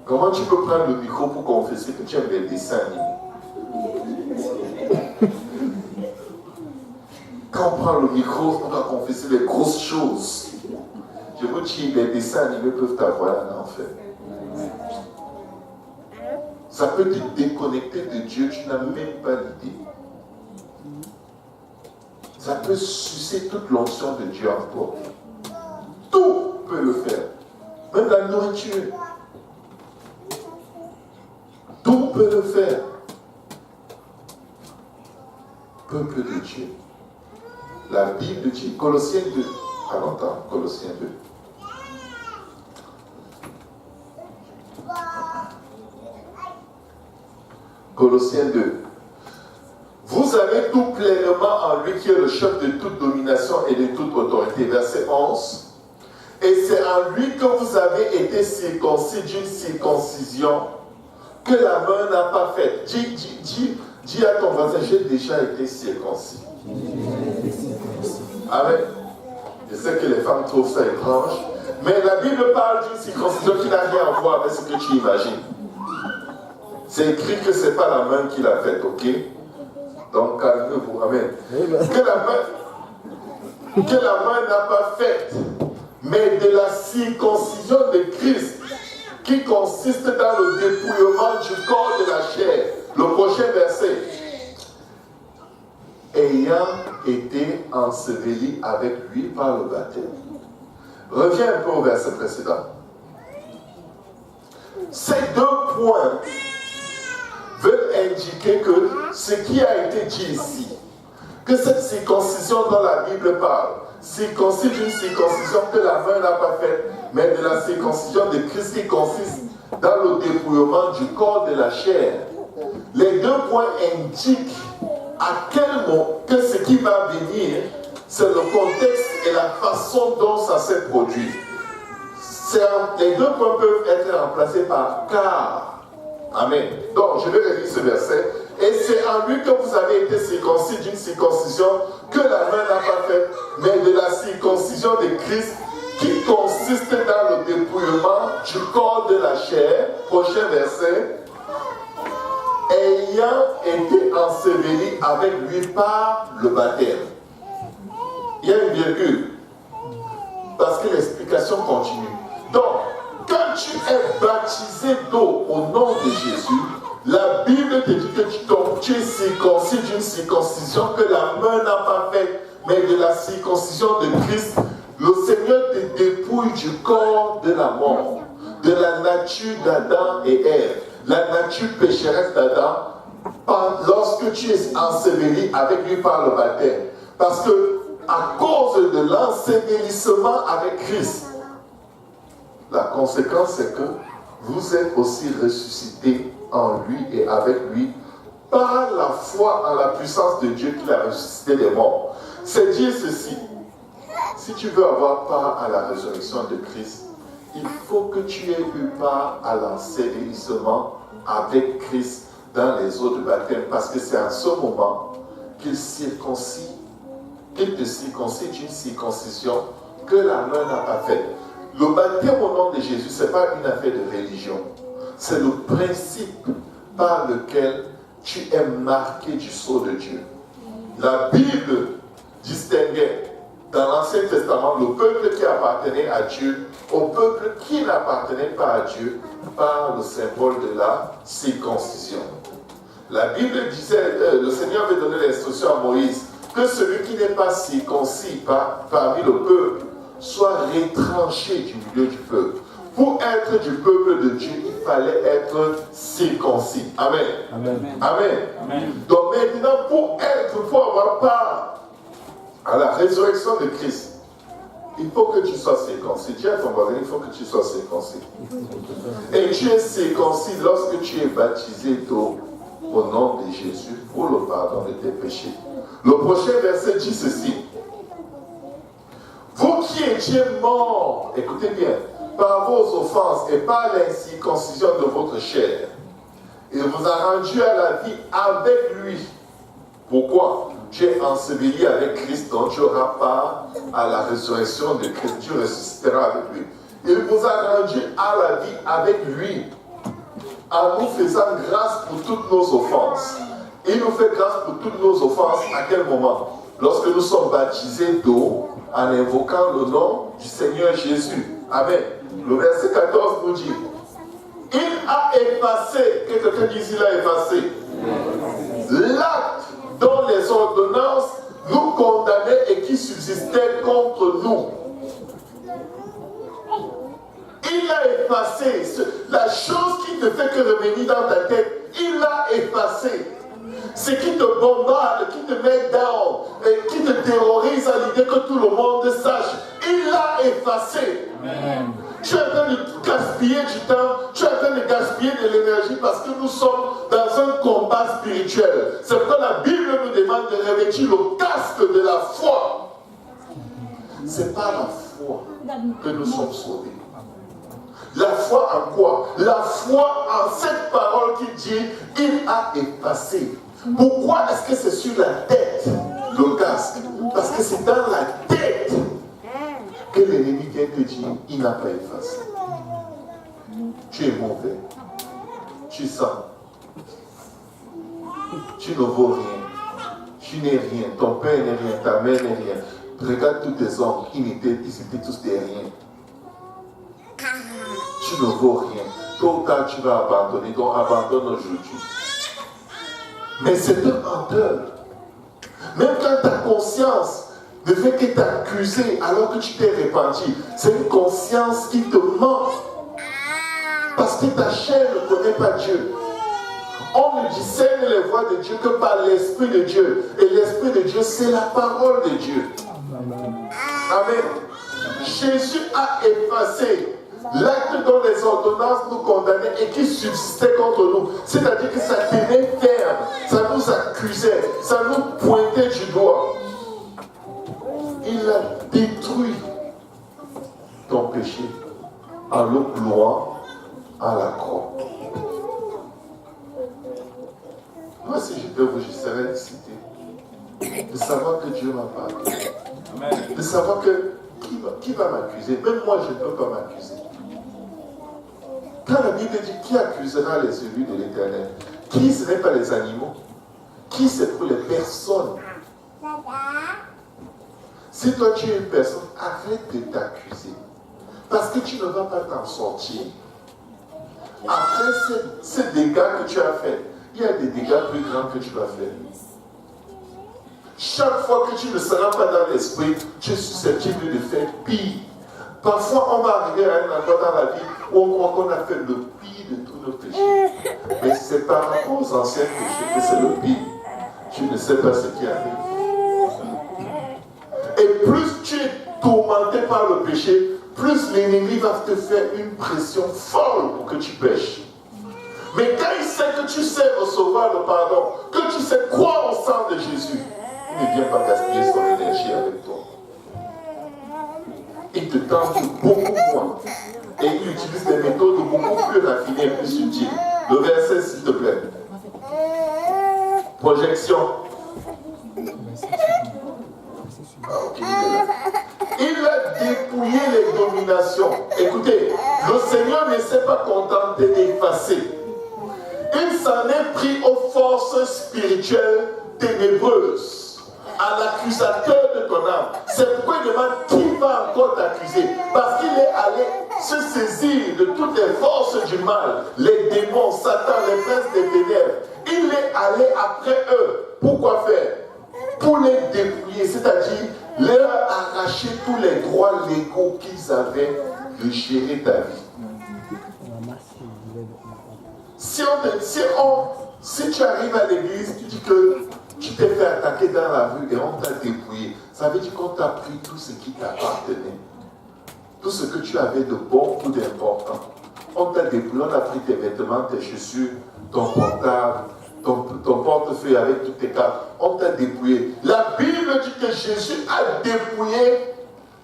Comment tu peux prendre le micro pour confesser que tu aimes les dessins animés? Quand on prend le micro, on doit confesser les grosses choses. Je vous dis, les dessins animés peuvent t'avoir un enfer. Ça peut te déconnecter de Dieu, tu n'as même pas l'idée. Ça peut sucer toute l'onction de Dieu en toi. Tout peut le faire. Même la nourriture. Tout peut le faire. Peuple de Dieu. La Bible dit, Colossiens 2. À longtemps, Colossiens 2. Colossiens 2. Vous avez tout pleinement en lui qui est le chef de toute domination et de toute autorité. Verset 11. Et c'est en lui que vous avez été circoncis d'une circoncision que la main n'a pas faite. Dis à ton voisin, j'ai déjà été circoncis. Amen. Je sais que les femmes trouvent ça étrange, mais la Bible parle d'une circoncision qui n'a rien à voir avec ce que tu imagines. C'est écrit que ce n'est pas la main qui l'a faite, ok? Donc calmez-vous, amen. Que la main n'a pas faite, mais de la circoncision de Christ, qui consiste dans le dépouillement du corps de la chair. Le prochain verset. Ayant été enseveli avec lui par le baptême. Reviens un peu au verset précédent. Ces deux points veulent indiquer que ce qui a été dit ici, que cette circoncision dont la Bible parle, circoncis d'une circoncision que la main n'a pas faite, mais de la circoncision de Christ qui consiste dans le dépouillement du corps de la chair. Les deux points indiquent à quel moment que ce qui va venir, c'est le contexte et la façon dont ça s'est produit. Les deux points peuvent être remplacés par car. Amen. Donc, je vais relire ce verset. Et c'est en lui que vous avez été circoncis d'une circoncision que la main n'a pas faite, mais de la circoncision de Christ qui consiste dans le dépouillement du corps de la chair. Prochain verset. Ayant été enseveli avec lui par le baptême. Il y a une virgule. Parce que l'explication continue. Donc, quand tu es baptisé d'eau au nom de Jésus, la Bible te dit que tu es circoncis d'une circoncision que la main n'a pas faite, mais de la circoncision de Christ. Le Seigneur te dépouille du corps de la mort, de la nature d'Adam et Ève, la nature pécheresse d'Adam, lorsque tu es enseveli avec lui par le baptême. Parce que, à cause de l'ensevelissement avec Christ, la conséquence c'est que vous êtes aussi ressuscités en lui et avec lui par la foi en la puissance de Dieu qui l'a ressuscité des morts. C'est dire ceci: si tu veux avoir part à la résurrection de Christ, il faut que tu aies eu part à l'ensevelissement avec Christ dans les eaux de baptême, parce que c'est à ce moment qu'il te circoncie d'une circoncision que la main n'a pas faite. Le baptême au nom de Jésus, ce n'est pas une affaire de religion. C'est le principe par lequel tu es marqué du sceau de Dieu. La Bible distinguait dans l'Ancien Testament le peuple qui appartenait à Dieu au peuple qui n'appartenait pas à Dieu par le symbole de la circoncision. La Bible disait, le Seigneur avait donné l'instruction à Moïse que celui qui n'est pas circoncis parmi le peuple soit retranché du milieu du peuple. Pour être du peuple de Dieu, il fallait être circoncis. Amen. Amen. Amen. Amen. Donc maintenant, pour avoir part à la résurrection de Christ, il faut que tu sois circoncis. Dis à ton voisin, il faut que tu sois circoncis. Et tu es circoncis lorsque tu es baptisé au nom de Jésus pour le pardon de tes péchés. Le prochain verset dit ceci. Vous qui étiez morts, écoutez bien, par vos offenses et par l'incirconcision de votre chair, il vous a rendu à la vie avec lui. Pourquoi? Tu es enseveli avec Christ, donc tu auras part à la résurrection de Christ. Tu ressusciteras avec lui. Il vous a rendu à la vie avec lui, en nous faisant grâce pour toutes nos offenses. Il nous fait grâce pour toutes nos offenses. À quel moment? Lorsque nous sommes baptisés d'eau, en invoquant le nom du Seigneur Jésus. Amen. Le verset 14 nous dit, il a effacé, que quelqu'un dise il a effacé, l'acte dont les ordonnances nous condamnaient et qui subsistaient contre nous. Il a effacé la chose qui te fait que revenir dans ta tête. Il l'a effacé. Ce qui te bombarde, qui te met down, et qui te terrorise à l'idée que tout le monde sache. Il l'a effacé. Amen. Tu es en train de gaspiller du temps, tu es en train de gaspiller de l'énergie parce que nous sommes dans un combat spirituel. C'est pourquoi la Bible nous demande de revêtir le casque de la foi. C'est par la foi que nous sommes sauvés. La foi en quoi? La foi en cette parole qui dit il a effacé. Pourquoi est-ce que c'est sur la tête le casque? Parce que c'est dans la tête que l'ennemi vient te dire il n'a pas effacé. Tu es mauvais. Tu sens. Tu ne vaux rien. Tu n'es rien. Ton père n'est rien. Ta mère n'est rien. Regarde tous tes hommes. Ils étaient tous des riens. Tu ne vaux rien. Tôt ou tard, tu vas abandonner. Donc abandonne aujourd'hui. Mais c'est un menteur. Même quand ta conscience ne fait que t'accuser alors que tu t'es repenti, c'est une conscience qui te ment. Parce que ta chair ne connaît pas Dieu. On ne discerne les voies de Dieu que par l'Esprit de Dieu. Et l'Esprit de Dieu, c'est la parole de Dieu. Amen. Jésus a effacé l'acte dont les ordonnances nous condamnaient et qui subsistait contre nous. C'est-à-dire que ça tenait ferme, ça nous accusait, ça nous pointait du doigt. Il a détruit ton péché en le clouant à la croix. Moi, si j'étais vous, je serais excité de savoir que Dieu m'a pardonné. De savoir que qui va m'accuser? Même moi, je ne peux pas m'accuser. Quand la Bible dit qui accusera les élus de l'Éternel, qui ce n'est pas les animaux, qui c'est pour les personnes. Si toi tu es une personne, arrête de t'accuser. Parce que tu ne vas pas t'en sortir. Après ces dégâts que tu as faits, il y a des dégâts plus grands que tu vas faire. Chaque fois que tu ne seras pas dans l'esprit, tu es susceptible de faire pire. Parfois, on va arriver à un endroit dans la vie où on croit qu'on a fait le pire de tous nos péchés. Mais c'est par rapport aux anciens péchés que c'est le pire. Tu ne sais pas ce qui arrive. Et plus tu es tourmenté par le péché, plus l'ennemi va te faire une pression folle pour que tu pêches. Mais quand il sait que tu sais recevoir le pardon, que tu sais croire au sang de Jésus, il ne vient pas gaspiller son énergie avec toi. il te tente beaucoup moins. Et il utilise des méthodes beaucoup plus raffinées et plus subtiles. Le verset, s'il te plaît. Projection. Ah, ok, il a dépouillé les dominations. Écoutez, le Seigneur ne s'est pas contenté d'effacer. Il s'en est pris aux forces spirituelles ténébreuses, à l'accusateur de ton âme. C'est pourquoi il demande qui va encore t'accuser. Parce qu'il est allé se saisir de toutes les forces du mal, les démons, Satan, les princes des ténèbres. Il est allé après eux. Pourquoi faire? Pour les dépouiller, c'est-à-dire leur arracher tous les droits légaux qu'ils avaient de gérer ta vie. Si tu arrives à l'église, tu dis que tu t'es fait attaquer dans la rue et on t'a dépouillé, ça veut dire qu'on t'a pris tout ce qui t'appartenait. Tout ce que tu avais de bon ou d'important. On t'a dépouillé, on a pris tes vêtements, tes chaussures, ton portable, ton portefeuille avec toutes tes cartes. On t'a dépouillé. La Bible dit que Jésus a dépouillé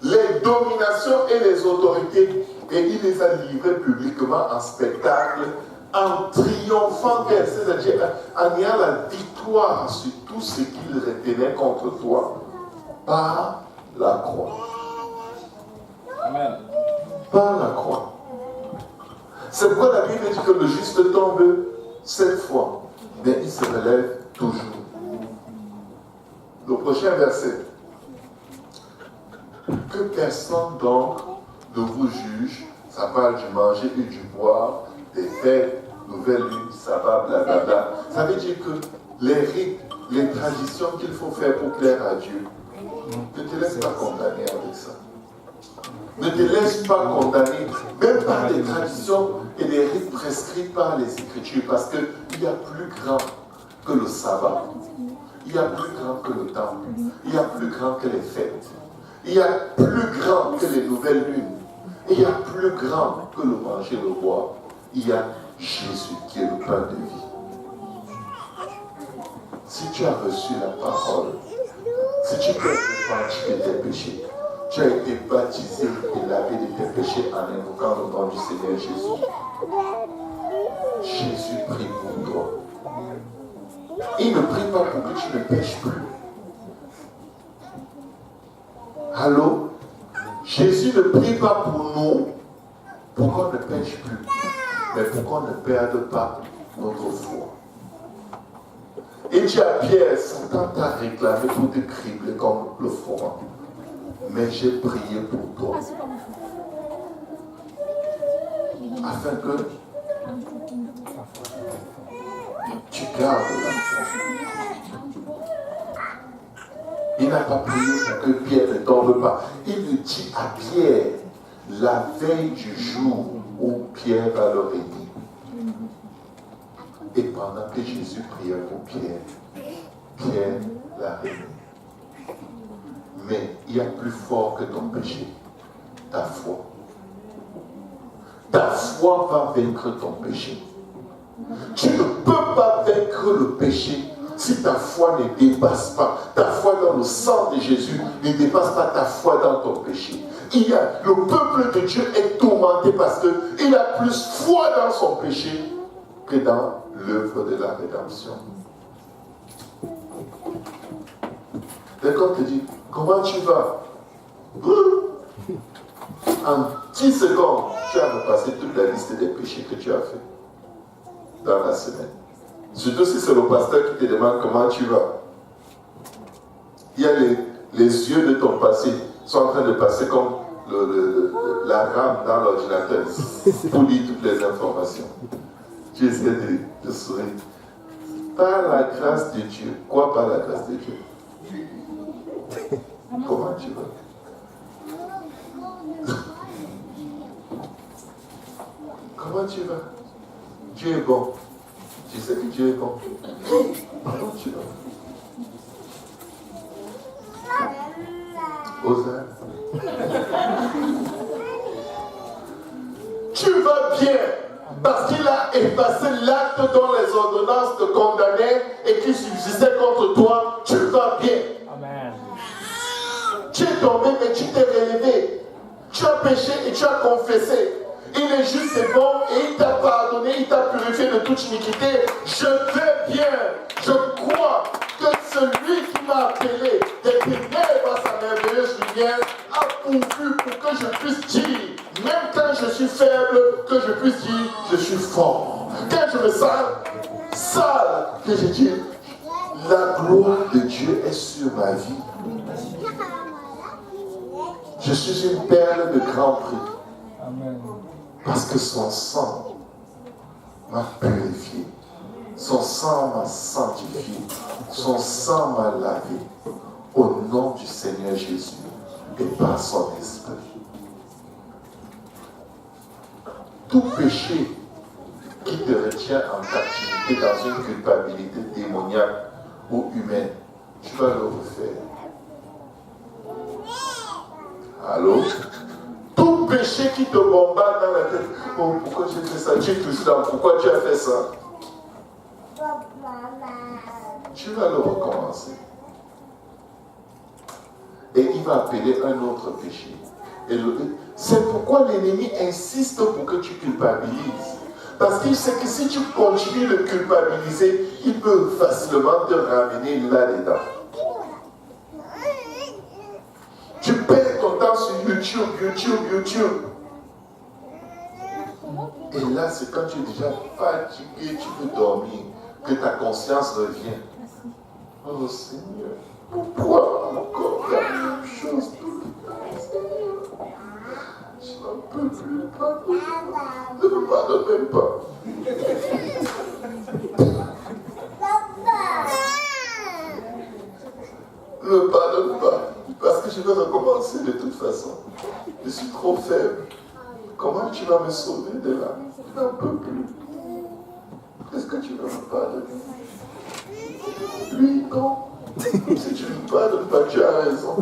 les dominations et les autorités et il les a livrées publiquement en spectacle, en triomphant d'elle, c'est-à-dire en ayant la victoire sur tout ce qu'il retenait contre toi par la croix. Amen. Par la croix. C'est pourquoi la Bible dit que le juste tombe 7 fois, mais il se relève toujours. Le prochain verset. Que personne donc ne vous juge, ça parle du manger et du boire, des fêtes, nouvelle lune, sabbat, blablabla. Ça veut dire que les rites, les traditions qu'il faut faire pour plaire à Dieu, ne te laisse pas condamner avec ça. Ne te laisse pas condamner, même par des traditions et des rites prescrits par les Écritures, parce qu'il y a plus grand que le sabbat, il y a plus grand que le temple, il y a plus grand que les fêtes, il y a plus grand que les nouvelles lunes, il y a plus grand que le manger et le boire. Il y a Jésus qui est le pain de vie. Si tu as reçu la parole, si tu t'es repenti de tes péchés, tu as été baptisé et lavé de tes péchés en invoquant le nom du Seigneur Jésus. Jésus prie pour toi. Il ne prie pas pour que tu ne pêches plus. Allô? Jésus ne prie pas pour nous pour qu'on ne pêche plus, mais pour qu'on ne perde pas notre foi. Et dit à Pierre, Satan t'a réclamé pour te cribler comme le froment. Mais j'ai prié pour toi. Afin que tu gardes la foi. Il n'a pas prié pour que Pierre ne tombe pas. Il lui dit à Pierre, la veille du jour où Pierre va le régner. Et pendant que Jésus priait pour Pierre, Pierre l'a régné. Mais il y a plus fort que ton péché, ta foi. Ta foi va vaincre ton péché. Tu ne peux pas vaincre le péché si ta foi ne dépasse pas. Ta foi dans le sang de Jésus ne dépasse pas ta foi dans ton péché. Le peuple de Dieu est tourmenté parce qu'il a plus foi dans son péché que dans l'œuvre de la rédemption. D'accord, te dit, comment tu vas? En 10 secondes, tu as repassé toute la liste des péchés que tu as fait dans la semaine. Surtout si c'est le pasteur qui te demande comment tu vas. Il y a les yeux de ton passé sont en train de passer comme la rame dans l'ordinateur pour lire toutes les informations. Tu essaies de sourire. Par la grâce de Dieu. Quoi par la grâce de Dieu? Comment tu vas? Comment tu vas? Dieu est bon. Tu sais que Dieu est bon. Comment tu vas? Hosanna. Tu vas bien parce qu'il a effacé l'acte dont les ordonnances te condamnaient et qui subsistait contre toi. Tu vas bien. Amen. Tu es tombé mais tu t'es relevé. Tu as péché et tu as confessé. Il est juste et bon et il t'a pardonné, il t'a purifié de toute iniquité. Je vais bien. Je crois que celui qui m'a appelé des ténèbres à sa merveilleuse lumière a pourvu pour que je puisse dire, même quand je suis faible, que je puisse dire, je suis fort. Quand je me sens sale, que je dis, la gloire de Dieu est sur ma vie. Je suis une perle de grand prix.
Amen.
Parce que son sang m'a purifié. Son sang m'a sanctifié. Son sang m'a lavé. Au nom du Seigneur Jésus et par son esprit. Tout péché qui te retient en captivité dans une culpabilité démoniaque ou humaine, tu vas le refaire. Allô? Tout péché qui te bombarde dans la tête. Oh, pourquoi j'ai fait ça? Tu es toujours là. Pourquoi tu as fait ça? Tu vas le recommencer. Et il va appeler un autre péché. C'est pourquoi l'ennemi insiste pour que tu culpabilises. Parce qu'il sait que si tu continues de culpabiliser, il peut facilement te ramener là-dedans. Tu perds ton temps sur YouTube. Et là, c'est quand tu es déjà fatigué, tu veux dormir, que ta conscience revient. Oh Seigneur, pourquoi encore la même chose tout le temps? Je n'en peux plus pardonner. Ne me pardonne même pas. Ne me pardonne pas. Parce que je vais recommencer de toute façon. Je suis trop faible. Comment tu vas me sauver de là? Je n'en peux plus. Est-ce que tu vas me pardonner? Lui, non. Si tu ne me pardonnes pas, tu as raison.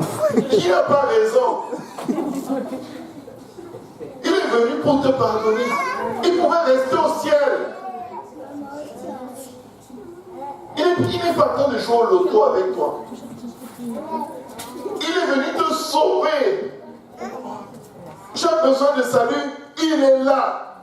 Qui n'a pas raison? Il est venu pour te pardonner. Il pouvait rester au ciel. Il n'est pas temps de jouer au loto avec toi. Il est venu te sauver. Tu as besoin de salut, il est là.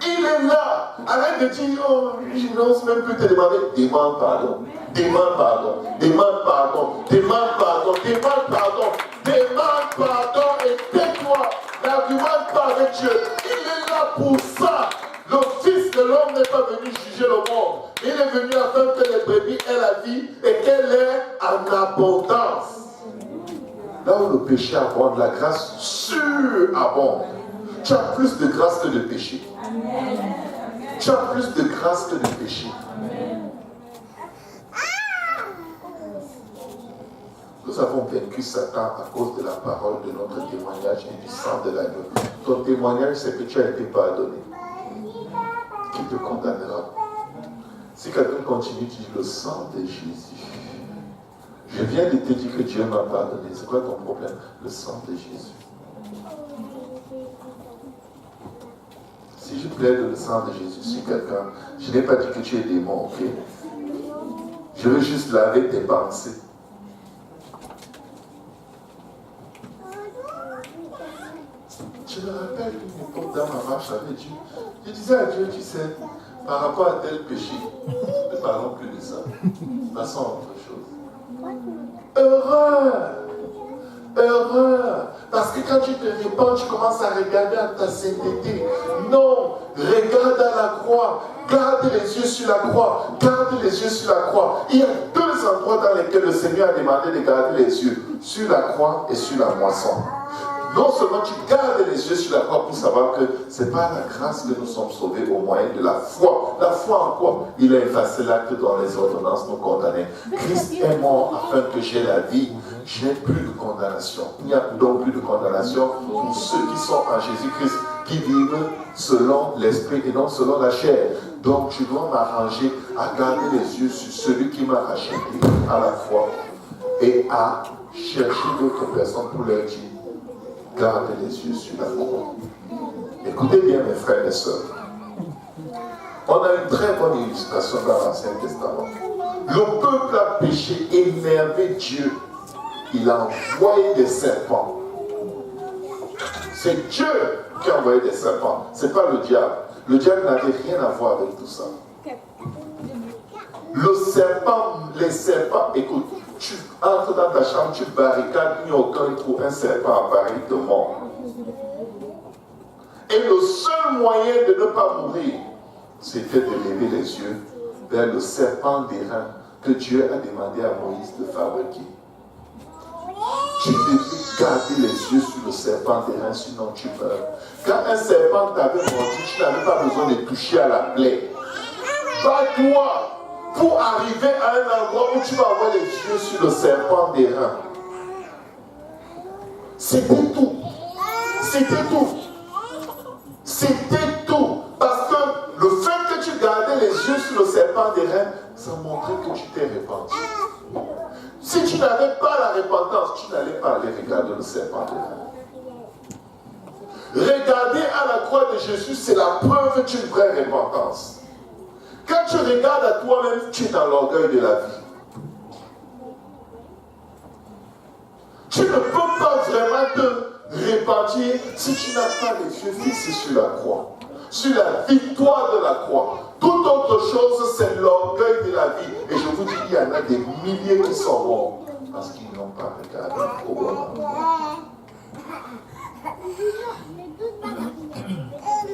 Il est là. Arrête de dire, oh, je n'ose même plus te demander. Demande pardon. Demande pardon. Demande pardon. Demande pardon. Demande pardon. Demande pardon et tais-toi. N'argumente pas avec Dieu. Il est là pour ça. Le Fils de l'homme n'est pas venu juger le monde. Il est venu afin que les brebis aient la vie et qu'elle ait en abondance. Là où le péché abonde, la grâce surabonde. Tu as plus de grâce que de péché. Amen. Tu as plus de grâce que de péché. Amen. Nous avons vaincu Satan à cause de la parole de notre témoignage et du sang de l'agneau. Ton témoignage, c'est que tu as été pardonné. Qui te condamnera? Si quelqu'un continue, tu dis le sang de Jésus. Je viens de te dire que Dieu m'a pardonné. C'est quoi ton problème? Le sang de Jésus. Si je plaide le sang de Jésus sur quelqu'un, je n'ai pas dit que tu es démon, ok? Je veux juste laver tes pensées. Je me rappelle une époque dans ma marche avec Dieu. Je disais à Dieu, tu sais, par rapport à tel péché, ne parlons plus de ça. Passons à autre chose. Heureux! Heureux! Parce que quand tu te répands, tu commences à regarder à ta sainteté. Non! Regarde à la croix. Garde les yeux sur la croix. Garde les yeux sur la croix. Il y a deux endroits dans lesquels le Seigneur a demandé de garder les yeux. Sur la croix et sur la moisson. Non seulement tu gardes les yeux sur la croix pour savoir que ce n'est pas la grâce que nous sommes sauvés au moyen de la foi. La foi en quoi? Il a effacé l'acte dont les ordonnances nous condamnaient. Christ est mort afin que j'ai la vie. Je n'ai plus de condamnation. Il n'y a donc plus de condamnation pour ceux qui sont en Jésus-Christ, qui vivent selon l'esprit et non selon la chair. Donc je dois m'arranger à garder les yeux sur celui qui m'a racheté à la foi et à chercher d'autres personnes pour leur dire: garde les yeux sur la croix. Écoutez bien mes frères et sœurs. On a une très bonne illustration dans l'Ancien Testament. Le peuple a péché, énervé Dieu. Il a envoyé des serpents C'est Dieu qui a envoyé des serpents. Ce n'est pas le diable. Le diable n'avait rien à voir avec tout ça. Le serpent, les serpents, écoute, tu entres dans ta chambre, tu barricades, il n'y a aucun trou, un serpent apparaît, il te mord. Et le seul moyen de ne pas mourir, c'était de lever les yeux vers le serpent d'airain que Dieu a demandé à Moïse de fabriquer. Tu devais garder les yeux sur le serpent d'airain, sinon tu meurs. Quand un serpent t'avait mordu, tu n'avais pas besoin de toucher à la plaie. Pas toi, pour arriver à un endroit où tu vas avoir les yeux sur le serpent d'airain. C'était tout. C'était tout. C'était tout. Parce que le fait que tu gardais les yeux sur le serpent d'airain, ça montrait que tu t'es repenti. Si tu n'avais pas la repentance, tu n'allais pas aller regarder le serpent d'airain. Regarder à la croix de Jésus, c'est la preuve d'une vraie repentance. Quand tu regardes à toi-même, tu es dans l'orgueil de la vie. Tu ne peux pas vraiment te repentir si tu n'as pas les yeux fixés sur la croix, sur la victoire de la croix. Toute autre chose, c'est l'orgueil de la vie. Et je vous dis, il y en a des milliers qui sont morts parce qu'ils n'ont pas regardé au bon endroit.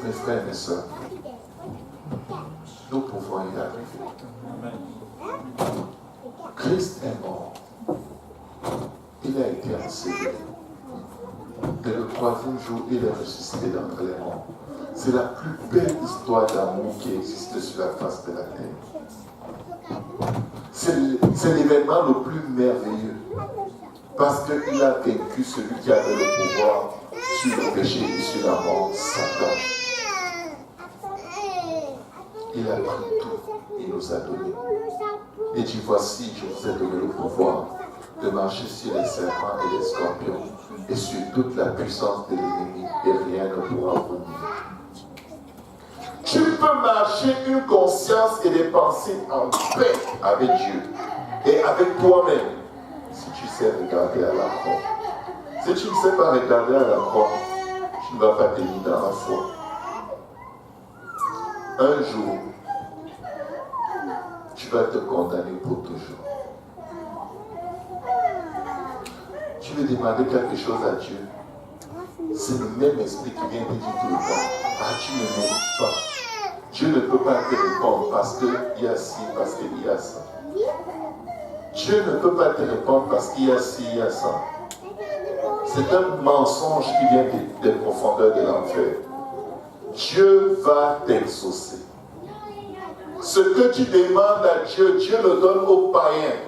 Mes frères et mes soeurs, nous pouvons y arriver. Christ est mort. Il a été enseigné. Et le troisième jour, il est ressuscité d'entre les morts. C'est la plus belle histoire d'amour qui existe sur la face de la terre. C'est l'événement le plus merveilleux. Parce qu'il a vaincu celui qui avait le pouvoir sur le péché et sur la mort, Satan. Il a pris tout, il nous a donné. Et dit, voici, je vous ai donné le pouvoir de marcher sur les serpents et les scorpions et sur toute la puissance de l'ennemi, et rien ne pourra vous nuire. Tu peux marcher une conscience et des pensées en paix avec Dieu et avec toi-même si tu sais regarder à la croix. Si tu ne sais pas regarder à la croix, tu ne vas pas tenir dans la foi. Un jour, tu vas te condamner pour toujours. Tu veux demander quelque chose à Dieu. C'est le même esprit qui vient te dire tout le temps. Ah, tu ne mérites pas. Dieu ne peut pas te répondre parce qu'il y a ci, parce qu'il y a ça. Dieu ne peut pas te répondre parce qu'il y a ci, il y a ça. C'est un mensonge qui vient des profondeurs de l'enfer. Dieu va t'exaucer. Ce que tu demandes à Dieu, Dieu le donne aux païens.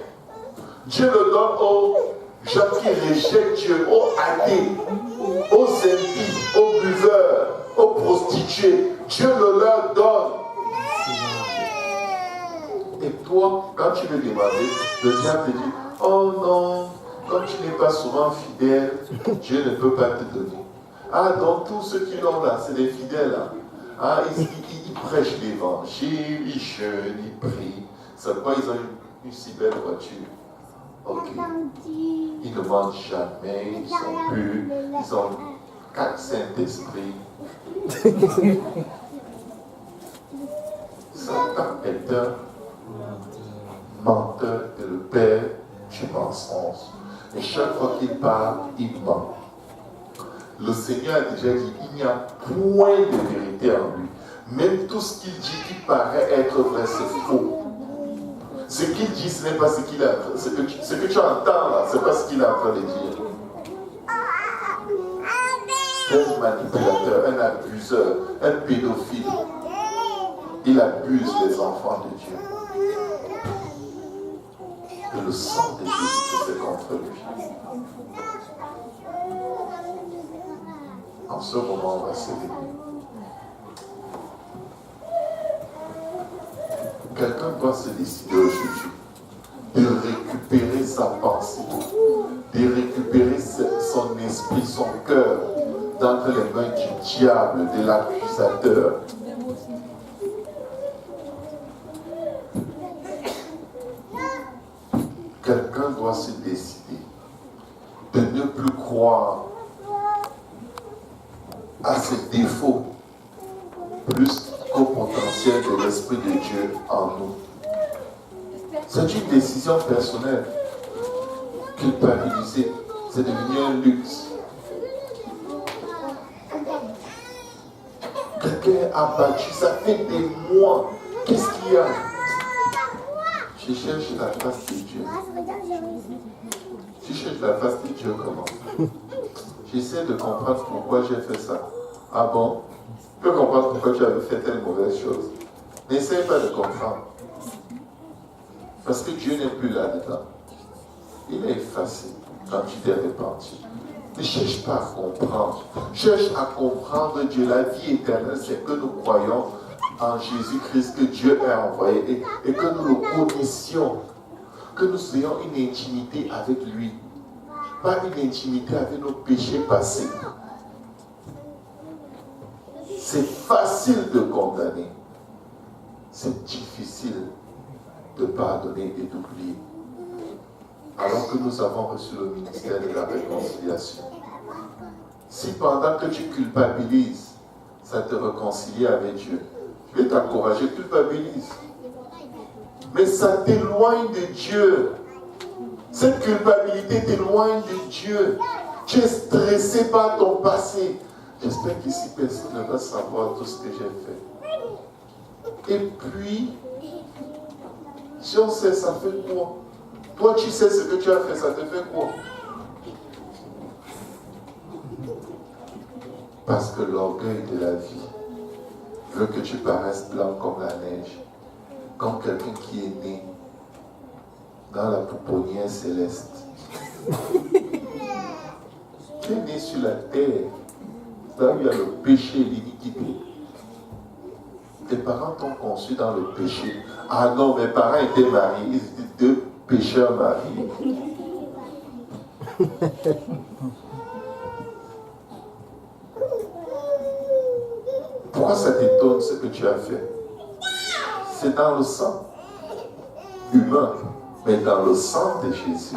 Dieu le donne aux gens qui rejettent Dieu, aux athées, aux impies, aux buveurs, aux prostituées. Dieu le leur donne. Et toi, quand tu veux demander, le diable te dit, oh non, comme tu n'es pas souvent fidèle, Dieu ne peut pas te donner. Ah, donc tous ceux qui l'ont là, c'est des fidèles là. Ah, ils prêchent l'évangile, ils jeûnent, ils prient. C'est quoi, ils ont une si belle voiture. Ok. Ils ne mangent jamais, ils sont purs, ils ont 4 Saint-Esprits. Satan est un menteur et le père du mensonge. Et chaque fois qu'il parle, il ment. Le Seigneur a déjà dit, il n'y a point de vérité en lui. Même tout ce qu'il dit qui paraît être vrai, c'est faux. Ce qu'il dit, ce n'est pas ce qu'il a. Ce que tu entends là, ce n'est pas ce qu'il est en train de dire. Un manipulateur, un abuseur, un pédophile. Il abuse les enfants de Dieu. Et le sang de Jésus se fait contre lui. En ce moment, on va se lever. Quelqu'un doit se décider aujourd'hui de récupérer sa pensée, de récupérer son esprit, son cœur d'entre les mains du diable, de l'accusateur. Quelqu'un doit se décider de ne plus croire à ses défauts plus qu'au potentiel de l'Esprit de Dieu en nous. C'est une décision personnelle. Culpabiliser, c'est devenu un luxe. Quelqu'un a battu, ça fait des mois. Qu'est-ce qu'il y a? Je cherche la face de Dieu. Tu cherches la face de Dieu comment? J'essaie de comprendre pourquoi j'ai fait ça. Ah bon? Tu peux comprendre pourquoi tu avais fait telle mauvaise chose. N'essaie pas de comprendre. Parce que Dieu n'est plus là-dedans. Il est effacé quand tu t'es repenti. Ne cherche pas à comprendre. Cherche à comprendre Dieu. La vie éternelle, c'est que nous croyons en Jésus-Christ que Dieu a envoyé et que nous le connaissions. Que nous ayons une intimité avec lui. Pas une intimité avec nos péchés passés. C'est facile de condamner. C'est difficile de pardonner et d'oublier. Alors que nous avons reçu le ministère de la réconciliation. Si pendant que tu culpabilises, ça te réconcilie avec Dieu, je vais t'encourager, culpabilise. Mais ça t'éloigne de Dieu. Cette culpabilité t'éloigne de Dieu. Tu es stressé par ton passé. J'espère qu'ici personne ne va savoir tout ce que j'ai fait. Et puis, si on sait, ça fait quoi? Toi, tu sais ce que tu as fait, ça te fait quoi? Parce que l'orgueil de la vie veut que tu paraisses blanc comme la neige, comme quelqu'un qui est né dans la pouponnière céleste. Tu es né sur la terre, là où il y a le péché et l'iniquité. Tes parents t'ont conçu dans le péché. Ah non, mes parents étaient mariés, ils étaient deux pécheurs mariés. Pourquoi ça t'étonne ce que tu as fait? C'est dans le sang humain, mais dans le sang de Jésus,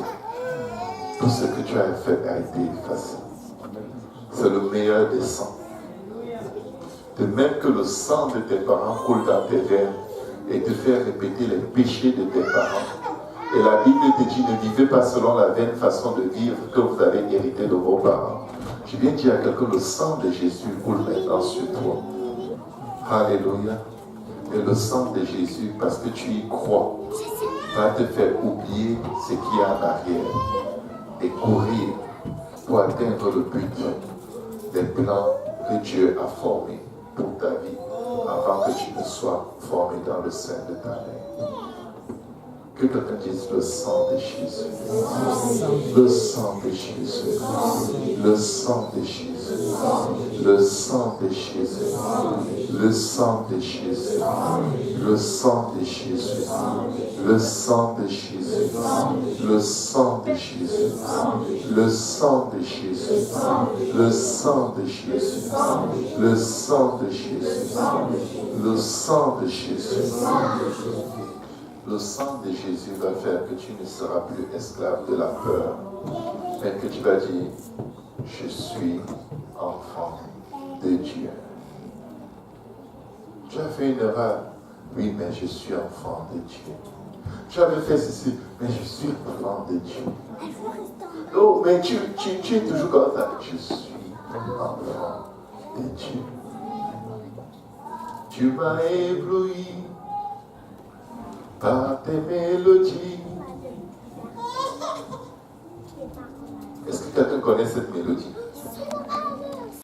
tout ce que tu as fait a été effacé. C'est le meilleur des sangs. De même que le sang de tes parents coule dans tes veines et te fait répéter les péchés de tes parents. Et la Bible te dit, ne vivez pas selon la vaine façon de vivre que vous avez hérité de vos parents. Je viens dire à quelqu'un, le sang de Jésus coule maintenant sur toi. Alléluia. Et le sang de Jésus, parce que tu y crois, va te faire oublier ce qu'il y a en arrière et courir pour atteindre le but des plans que Dieu a formés pour ta vie avant que tu ne sois formé dans le sein de ta mère. Que quelqu'un dise le sang de Jésus. Le sang de Jésus. Le sang de Jésus. Le sang de Jésus. Le sang de Jésus. Le sang de Jésus. Le sang de Jésus. Le sang de Jésus. Le sang de Jésus. Le sang de Jésus. Le sang de Jésus. Le sang de Jésus. Le sang de Jésus va faire que tu ne seras plus esclave de la peur, mais que tu vas dire, je suis enfant de Dieu. Tu as fait une erreur, oui, mais je suis enfant de Dieu. Tu avais fait ceci, mais je suis enfant de Dieu. Oh, mais tu es toujours comme ça. Je suis enfant de Dieu. Tu m'as ébloui par tes mélodies. Est-ce que quelqu'un connaît cette mélodie?